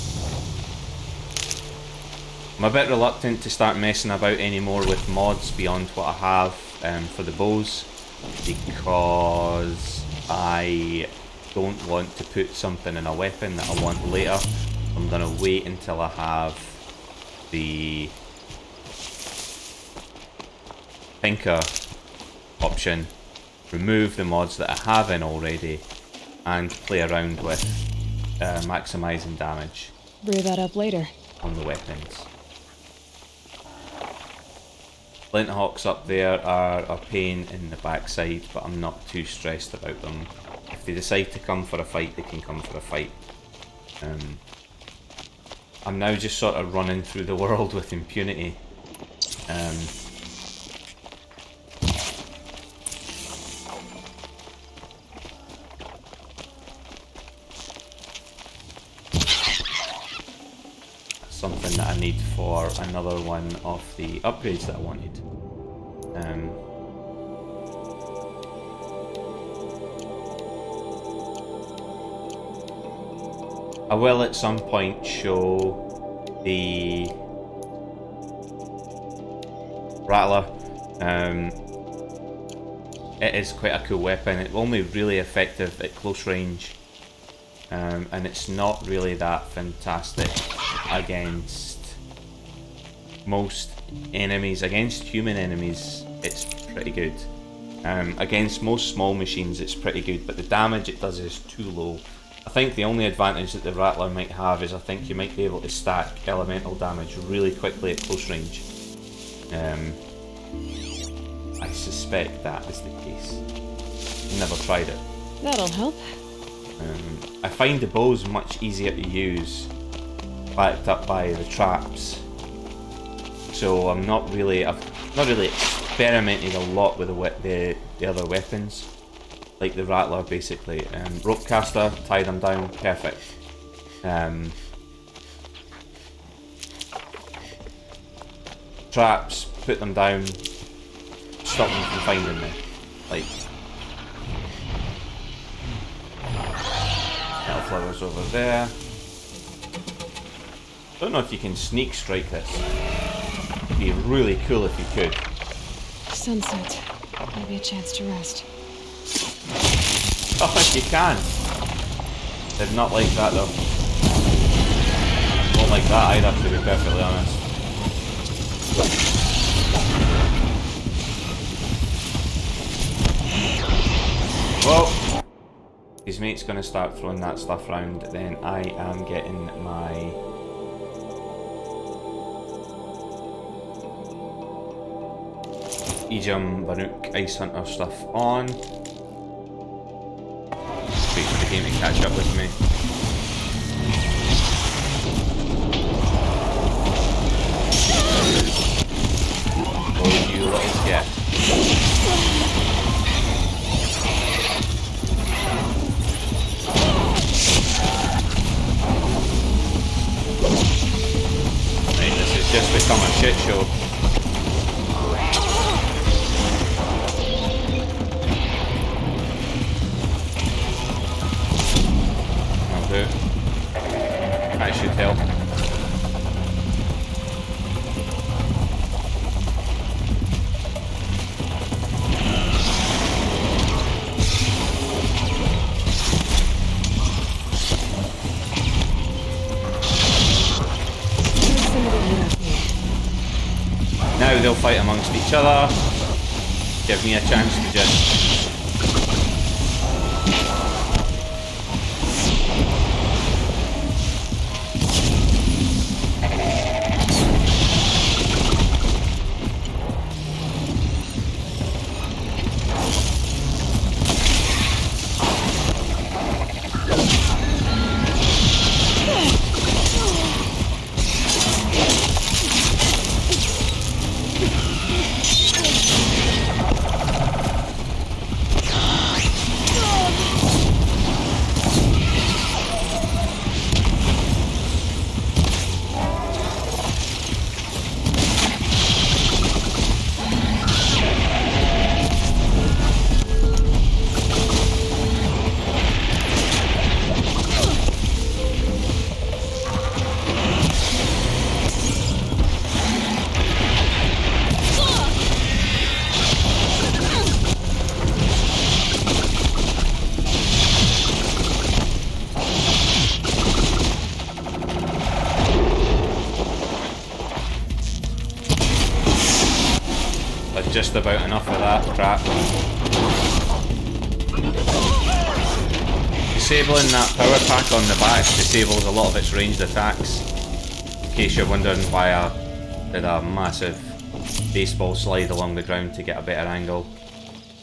[SPEAKER 1] I'm a bit reluctant to start messing about anymore with mods beyond what I have for the bows, because I don't want to put something in a weapon that I want later. I'm going to wait until I have the Tinker option, remove the mods that I have in already, and play around with maximising damage.
[SPEAKER 2] Brew that up later.
[SPEAKER 1] On the weapons. Flint Hawks up there are a pain in the backside, but I'm not too stressed about them. If they decide to come for a fight, they can come for a fight. I'm now just sort of running through the world with impunity. Something that I need for another one of the upgrades that I wanted. I will at some point show the Rattler. It is quite a cool weapon. It's only really effective at close range, and it's not really that fantastic against most enemies. Against human enemies, it's pretty good. Against most small machines, it's pretty good, but the damage it does is too low. I think the only advantage that the Rattler might have is I think you might be able to stack elemental damage really quickly at close range. I suspect that is the case. Never tried it.
[SPEAKER 2] That'll help.
[SPEAKER 1] I find the bows much easier to use, backed up by the traps. So I've not really experimented a lot with the other weapons. Like the Rattler, basically. Rope caster, tie them down, perfect. Traps, put them down, stop them from finding me. Like, metal flowers over there. Don't know if you can sneak strike this. It'd be really cool if you could.
[SPEAKER 2] Sunset. Maybe a chance to rest.
[SPEAKER 1] Oh, if you can. Did not like that though. Won't like that either, to be perfectly honest. Well, his mate's gonna start throwing that stuff around, then I am getting my Ejum Banuk Ice Hunter stuff on. Wait for the game to catch up with me. Oh, you little shit. Right, this has just become a shit show. That should help. Now they'll fight amongst each other. Give me a chance to just just about enough of that crap. Disabling that power pack on the back disables a lot of its ranged attacks. In case you're wondering why I did a massive baseball slide along the ground to get a better angle.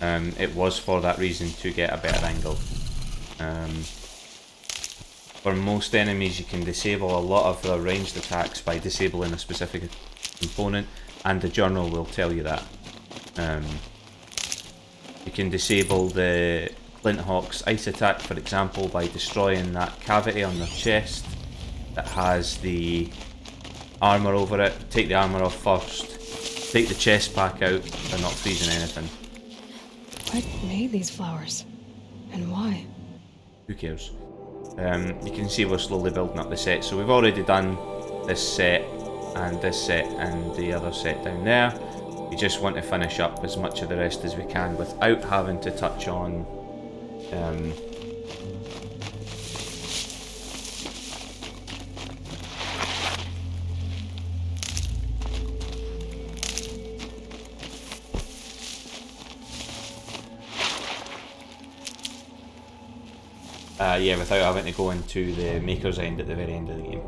[SPEAKER 1] It was for that reason, to get a better angle. for most enemies you can disable a lot of their ranged attacks by disabling a specific component, and the journal will tell you that. You can disable the Flint Hawk's ice attack, for example, by destroying that cavity on their chest that has the armour over it. Take the armour off first, take the chest pack out, they're not freezing anything.
[SPEAKER 2] What made these flowers? And why?
[SPEAKER 1] Who cares? You can see we're slowly building up the set. So we've already done this set and the other set down there. We just want to finish up as much of the rest as we can without having to touch on without having to go into the maker's end at the very end of the game.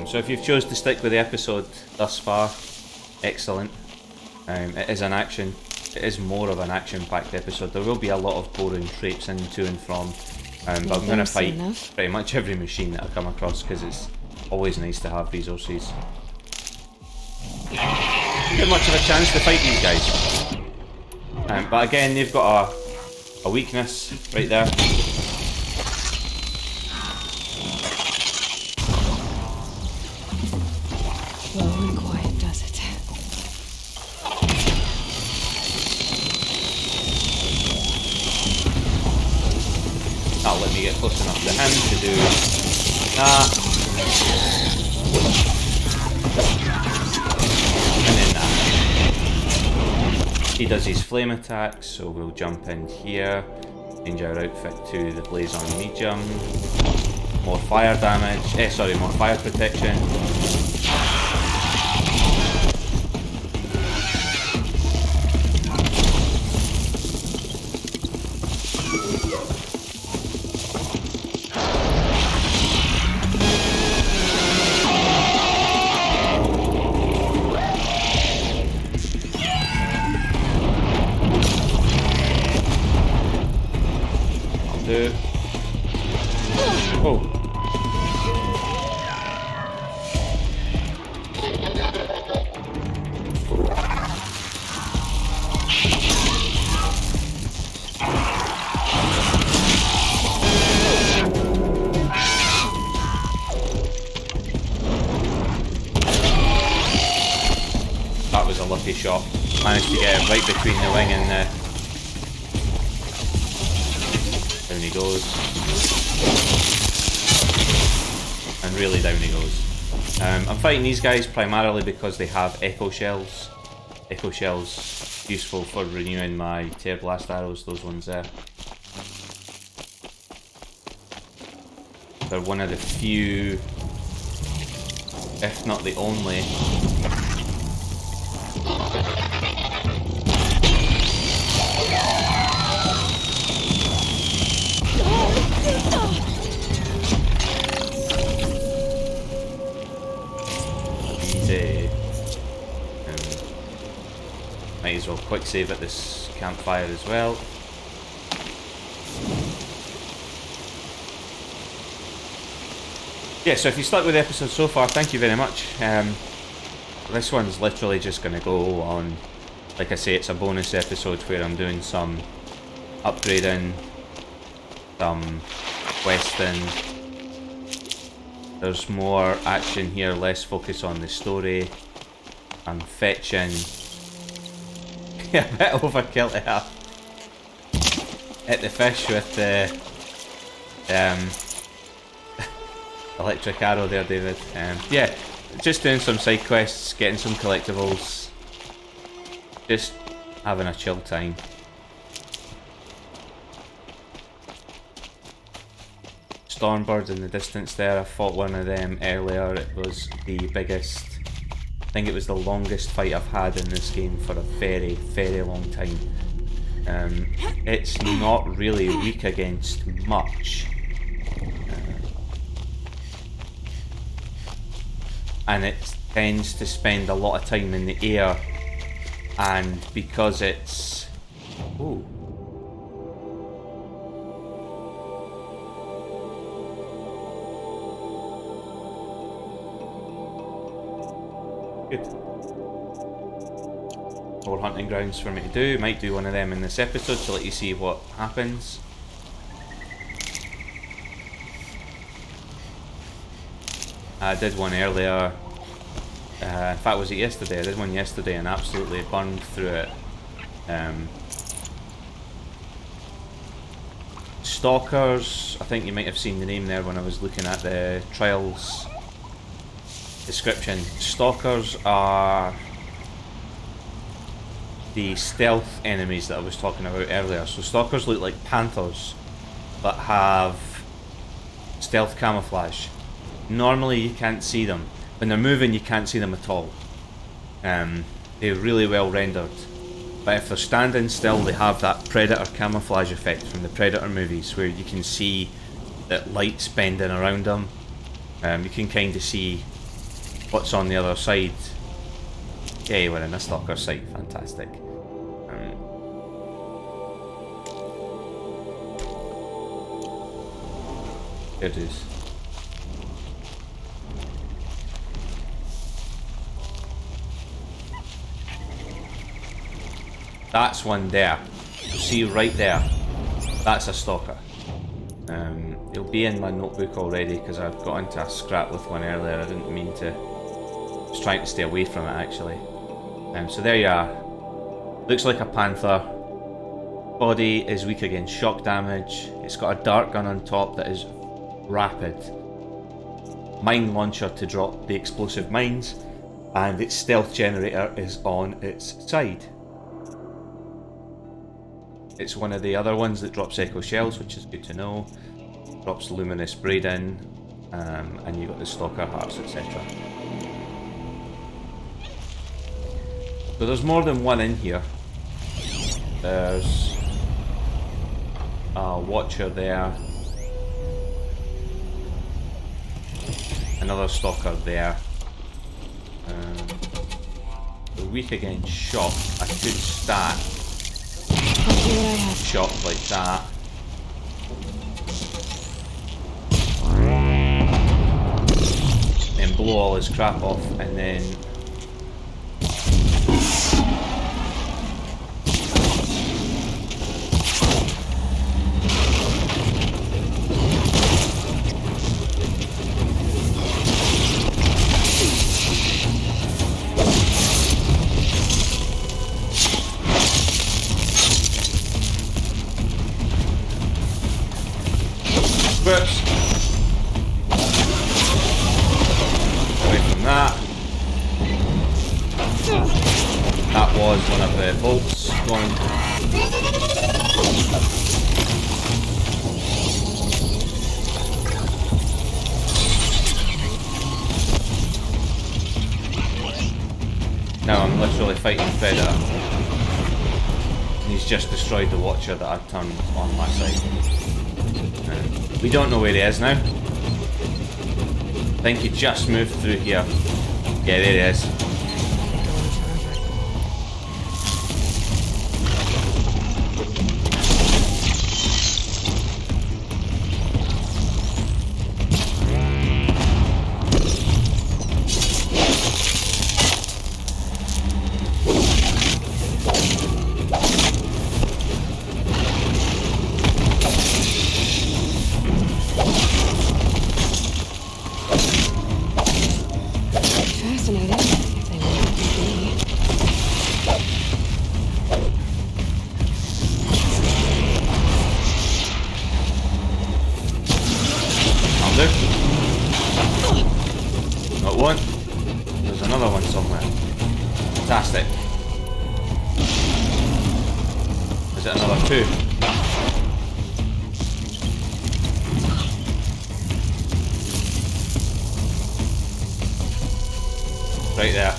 [SPEAKER 1] So if you've chose to stick with the episode thus far, excellent. It is more of an action-packed episode. There will be a lot of boring traipsing to and from, but I'm going to fight pretty much every machine that I come across because it's always nice to have resources. Not much of a chance to fight these guys. But again, they've got a weakness right there.
[SPEAKER 2] Slow and quiet does it.
[SPEAKER 1] That'll let me get close enough to him to do that. And then that. He does his flame attacks, so we'll jump in here, change our outfit to the blaze on medium. More fire damage, more fire protection. That was a lucky shot. Managed to get it right between the wing and the... Down he goes. And really down he goes. I'm fighting these guys primarily because they have echo shells. Echo shells useful for renewing my tear blast arrows, those ones there. They're one of the few, if not the only, might as well quick save at this campfire as well. Yeah, so if you stuck with the episode so far, thank you very much. This one's literally just going to go on, like I say, it's a bonus episode where I'm doing some upgrading, some questing. There's more action here, less focus on the story. I'm fetching. A bit overkill to have hit the fish with the electric arrow there, David. Yeah, just doing some side quests, getting some collectibles, just having a chill time. Stormbird in the distance there, I fought one of them earlier. It was the biggest, I think it was the longest fight I've had in this game for a very, very long time. It's not really weak against much. And it tends to spend a lot of time in the air, and because it's Ooh. Good. More hunting grounds for me to do. Might do one of them in this episode to let you see what happens. I did one earlier. In fact, was it yesterday? I did one yesterday and absolutely burned through it. Stalkers, I think you might have seen the name there when I was looking at the trials description. Stalkers are the stealth enemies that I was talking about earlier. So stalkers look like panthers but have stealth camouflage. Normally you can't see them. When they're moving you can't see them at all. They're really well rendered. But if they're standing still they have that predator camouflage effect from the Predator movies where you can see that light's bending around them. You can kind of see what's on the other side. Okay, we're in a stalker site. Fantastic. There it is. That's one there. You see right there. That's a stalker. It'll be in my notebook already because I've got into a scrap with one earlier. I didn't mean to. I was trying to stay away from it actually. So there you are. Looks like a panther. Body is weak against shock damage. It's got a dart gun on top that is rapid. Mine launcher to drop the explosive mines. And its stealth generator is on its side. It's one of the other ones that drops echo shells, which is good to know. Drops luminous braiding, and you got the stalker hearts, etc. So there's more than one in here. There's a watcher there. Another stalker there. They're weak against shock. I could stack shock like that. Then blow all his crap off and then away from that. That was one of the bolts going. Now I'm literally fighting Predator. And he's just destroyed the watcher that I'd turned on my side. We don't know where he is now. I think he just moved through here. Yeah, there he is. Not one. There's another one somewhere. Fantastic. Is it another two? Right there.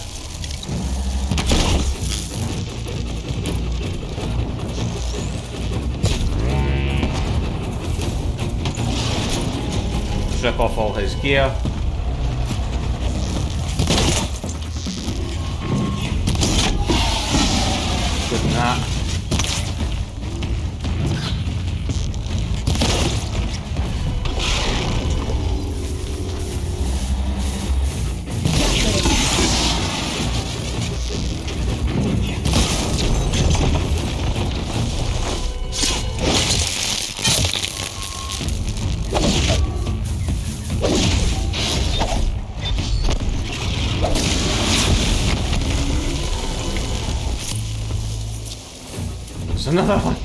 [SPEAKER 1] Strip off all his gear. Good than that. another one.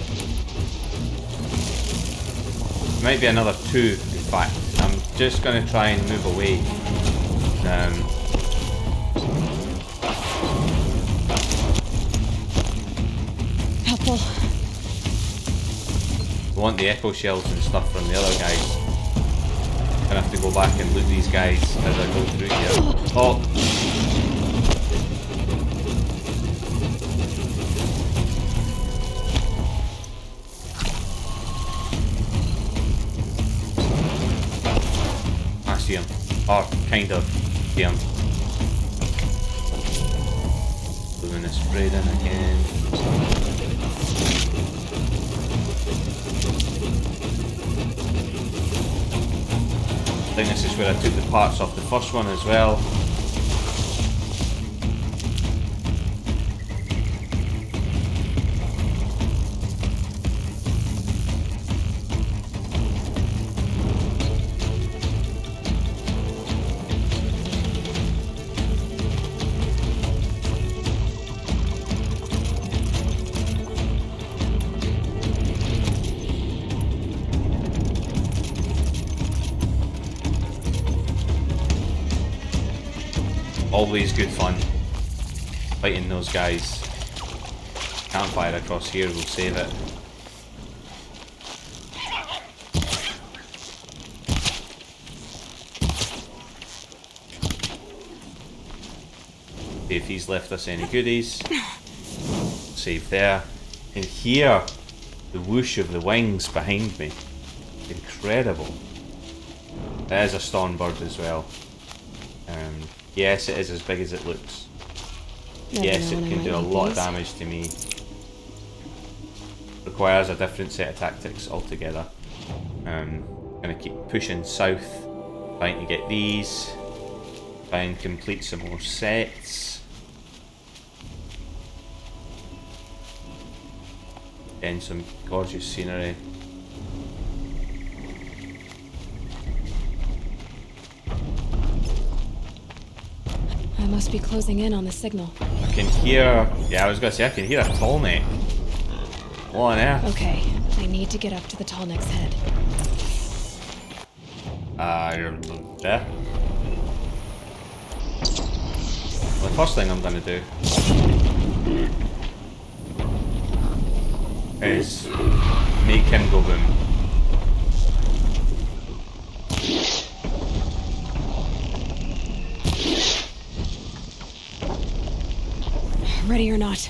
[SPEAKER 1] Might be another 2, in fact. I'm just going to try and move away.
[SPEAKER 2] Helpful.
[SPEAKER 1] I want the echo shells and stuff from the other guys. Gonna have to go back and loot these guys as I go through here. Oh! I see him. Or kind of see him. Luminous Raiden again. I think this is where I took the parts off the first one as well. Always good fun fighting those guys. Campfire across here will save it. See if he's left us any goodies. Save there. And here, the whoosh of the wings behind me. Incredible. There's a Stormbird as well. Yes, it is as big as it looks. Yes, it can do a lot of damage to me. Requires a different set of tactics altogether. Gonna keep pushing south, trying to get these. Try and complete some more sets. And some gorgeous scenery.
[SPEAKER 2] I must be closing in on the signal.
[SPEAKER 1] I can hear... Yeah, I was gonna say, I can hear a tall neck. What on earth?
[SPEAKER 2] Okay, I need to get up to the tall neck's head.
[SPEAKER 1] You're there. Well, the first thing I'm gonna do is make him go boom.
[SPEAKER 2] Ready or not.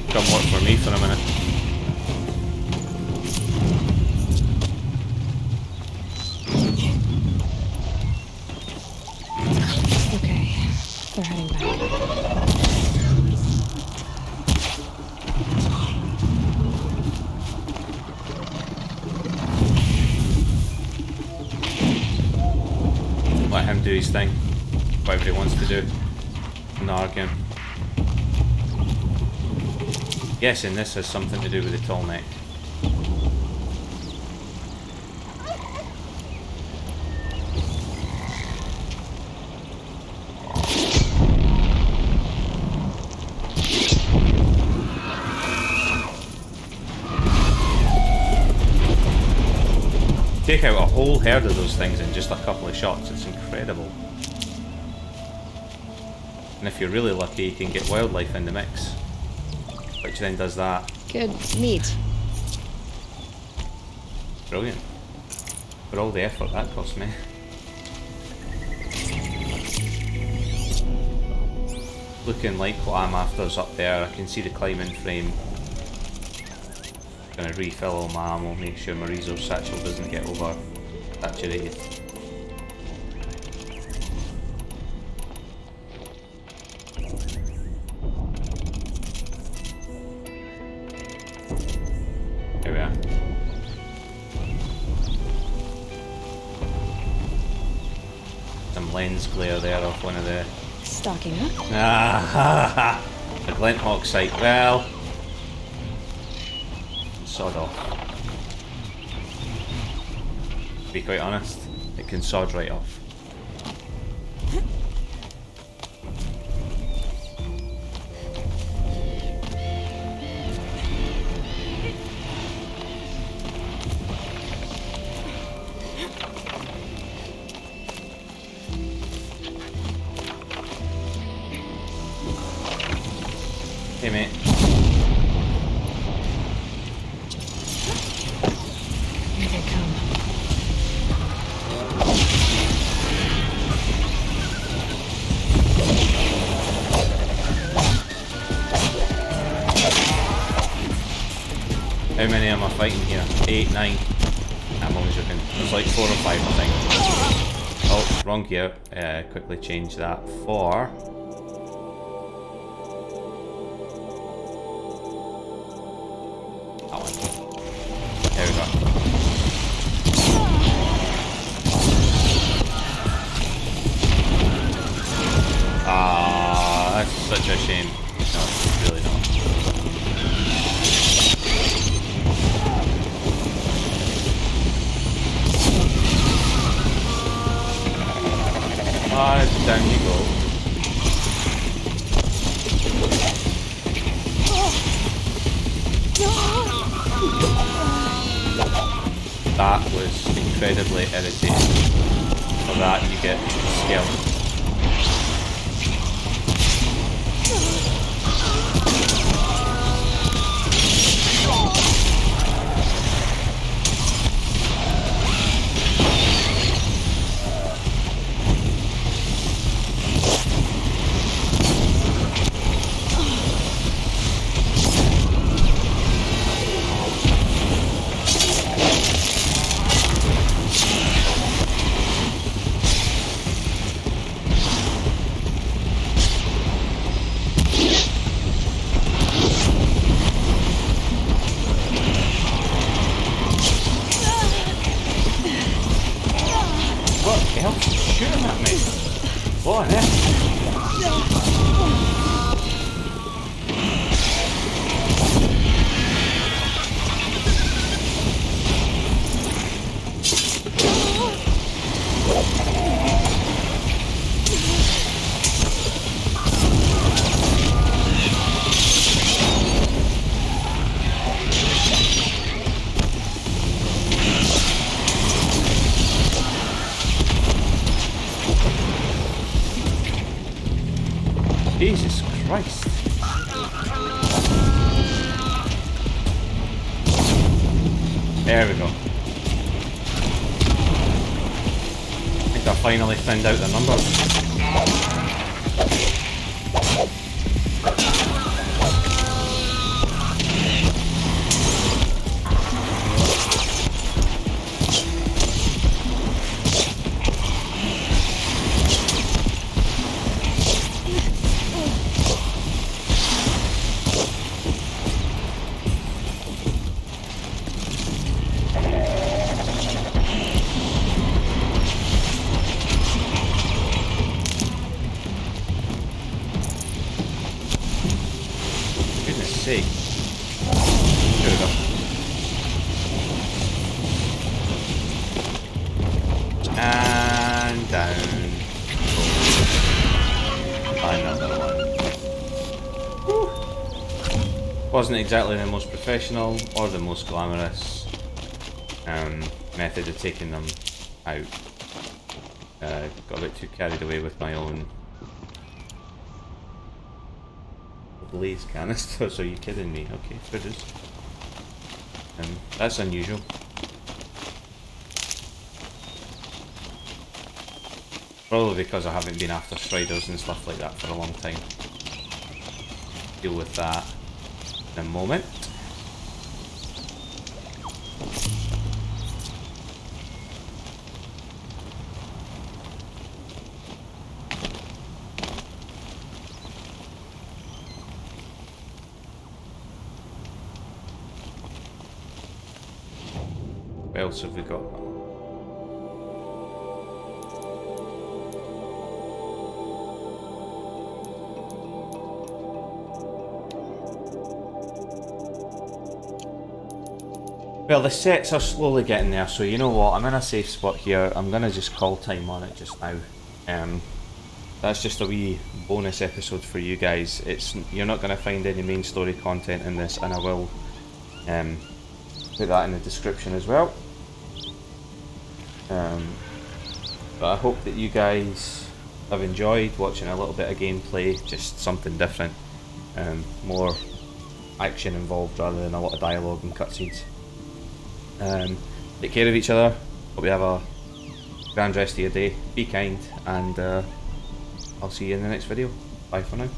[SPEAKER 1] Come work for me for a minute.
[SPEAKER 2] Okay, they're heading back.
[SPEAKER 1] Let him do his thing. Whatever he wants to do. Not argue. Yes, and this has something to do with the tall neck. Take out a whole herd of those things in just a couple of shots. It's incredible. And if you're really lucky, you can get wildlife in the mix, which then does that.
[SPEAKER 9] Good meat.
[SPEAKER 1] Brilliant. For all the effort that cost me. Looking like what I'm after's up there. I can see the climbing frame. Gonna refill all my ammo, make sure my resource satchel doesn't get over saturated. There we are. Some lens glare there off one of the...
[SPEAKER 2] Stocking up.
[SPEAKER 1] Ah, a glint hawk sight. Well, sod off. To be quite honest, it can sod right off. Hey mate.
[SPEAKER 2] Here they come.
[SPEAKER 1] How many am I fighting here? 8, 9. I'm only joking. There's like 4 or 5 I think. Oh, wrong gear. Quickly change that for... that one. There we go. Ah, that's such a shame. No, it's really not. Ah, down you go. That was incredibly irritating. For that you get skeleton. What the hell? Shooting at me. What on earth? Jesus Christ. There we go. I think I finally found out the number. Goodness sake. There we go. And down. Another one. Whew. Wasn't exactly the most professional or the most glamorous method of taking them out. Got a bit too carried away with my own blaze canisters. Are you kidding me? Okay, fair dues. That's unusual. Probably because I haven't been after striders and stuff like that for a long time. Deal with that in a moment. What else have we got? Well, the sets are slowly getting there, so you know what, I'm in a safe spot here. I'm gonna just call time on it just now. That's just a wee bonus episode for you guys. You're not gonna find any main story content in this, and I will put that in the description as well. But I hope that you guys have enjoyed watching a little bit of gameplay, just something different, more action involved rather than a lot of dialogue and cutscenes. Take care of each other. Hope you have a grand rest of your day. Be kind, and I'll see you in the next video. Bye for now.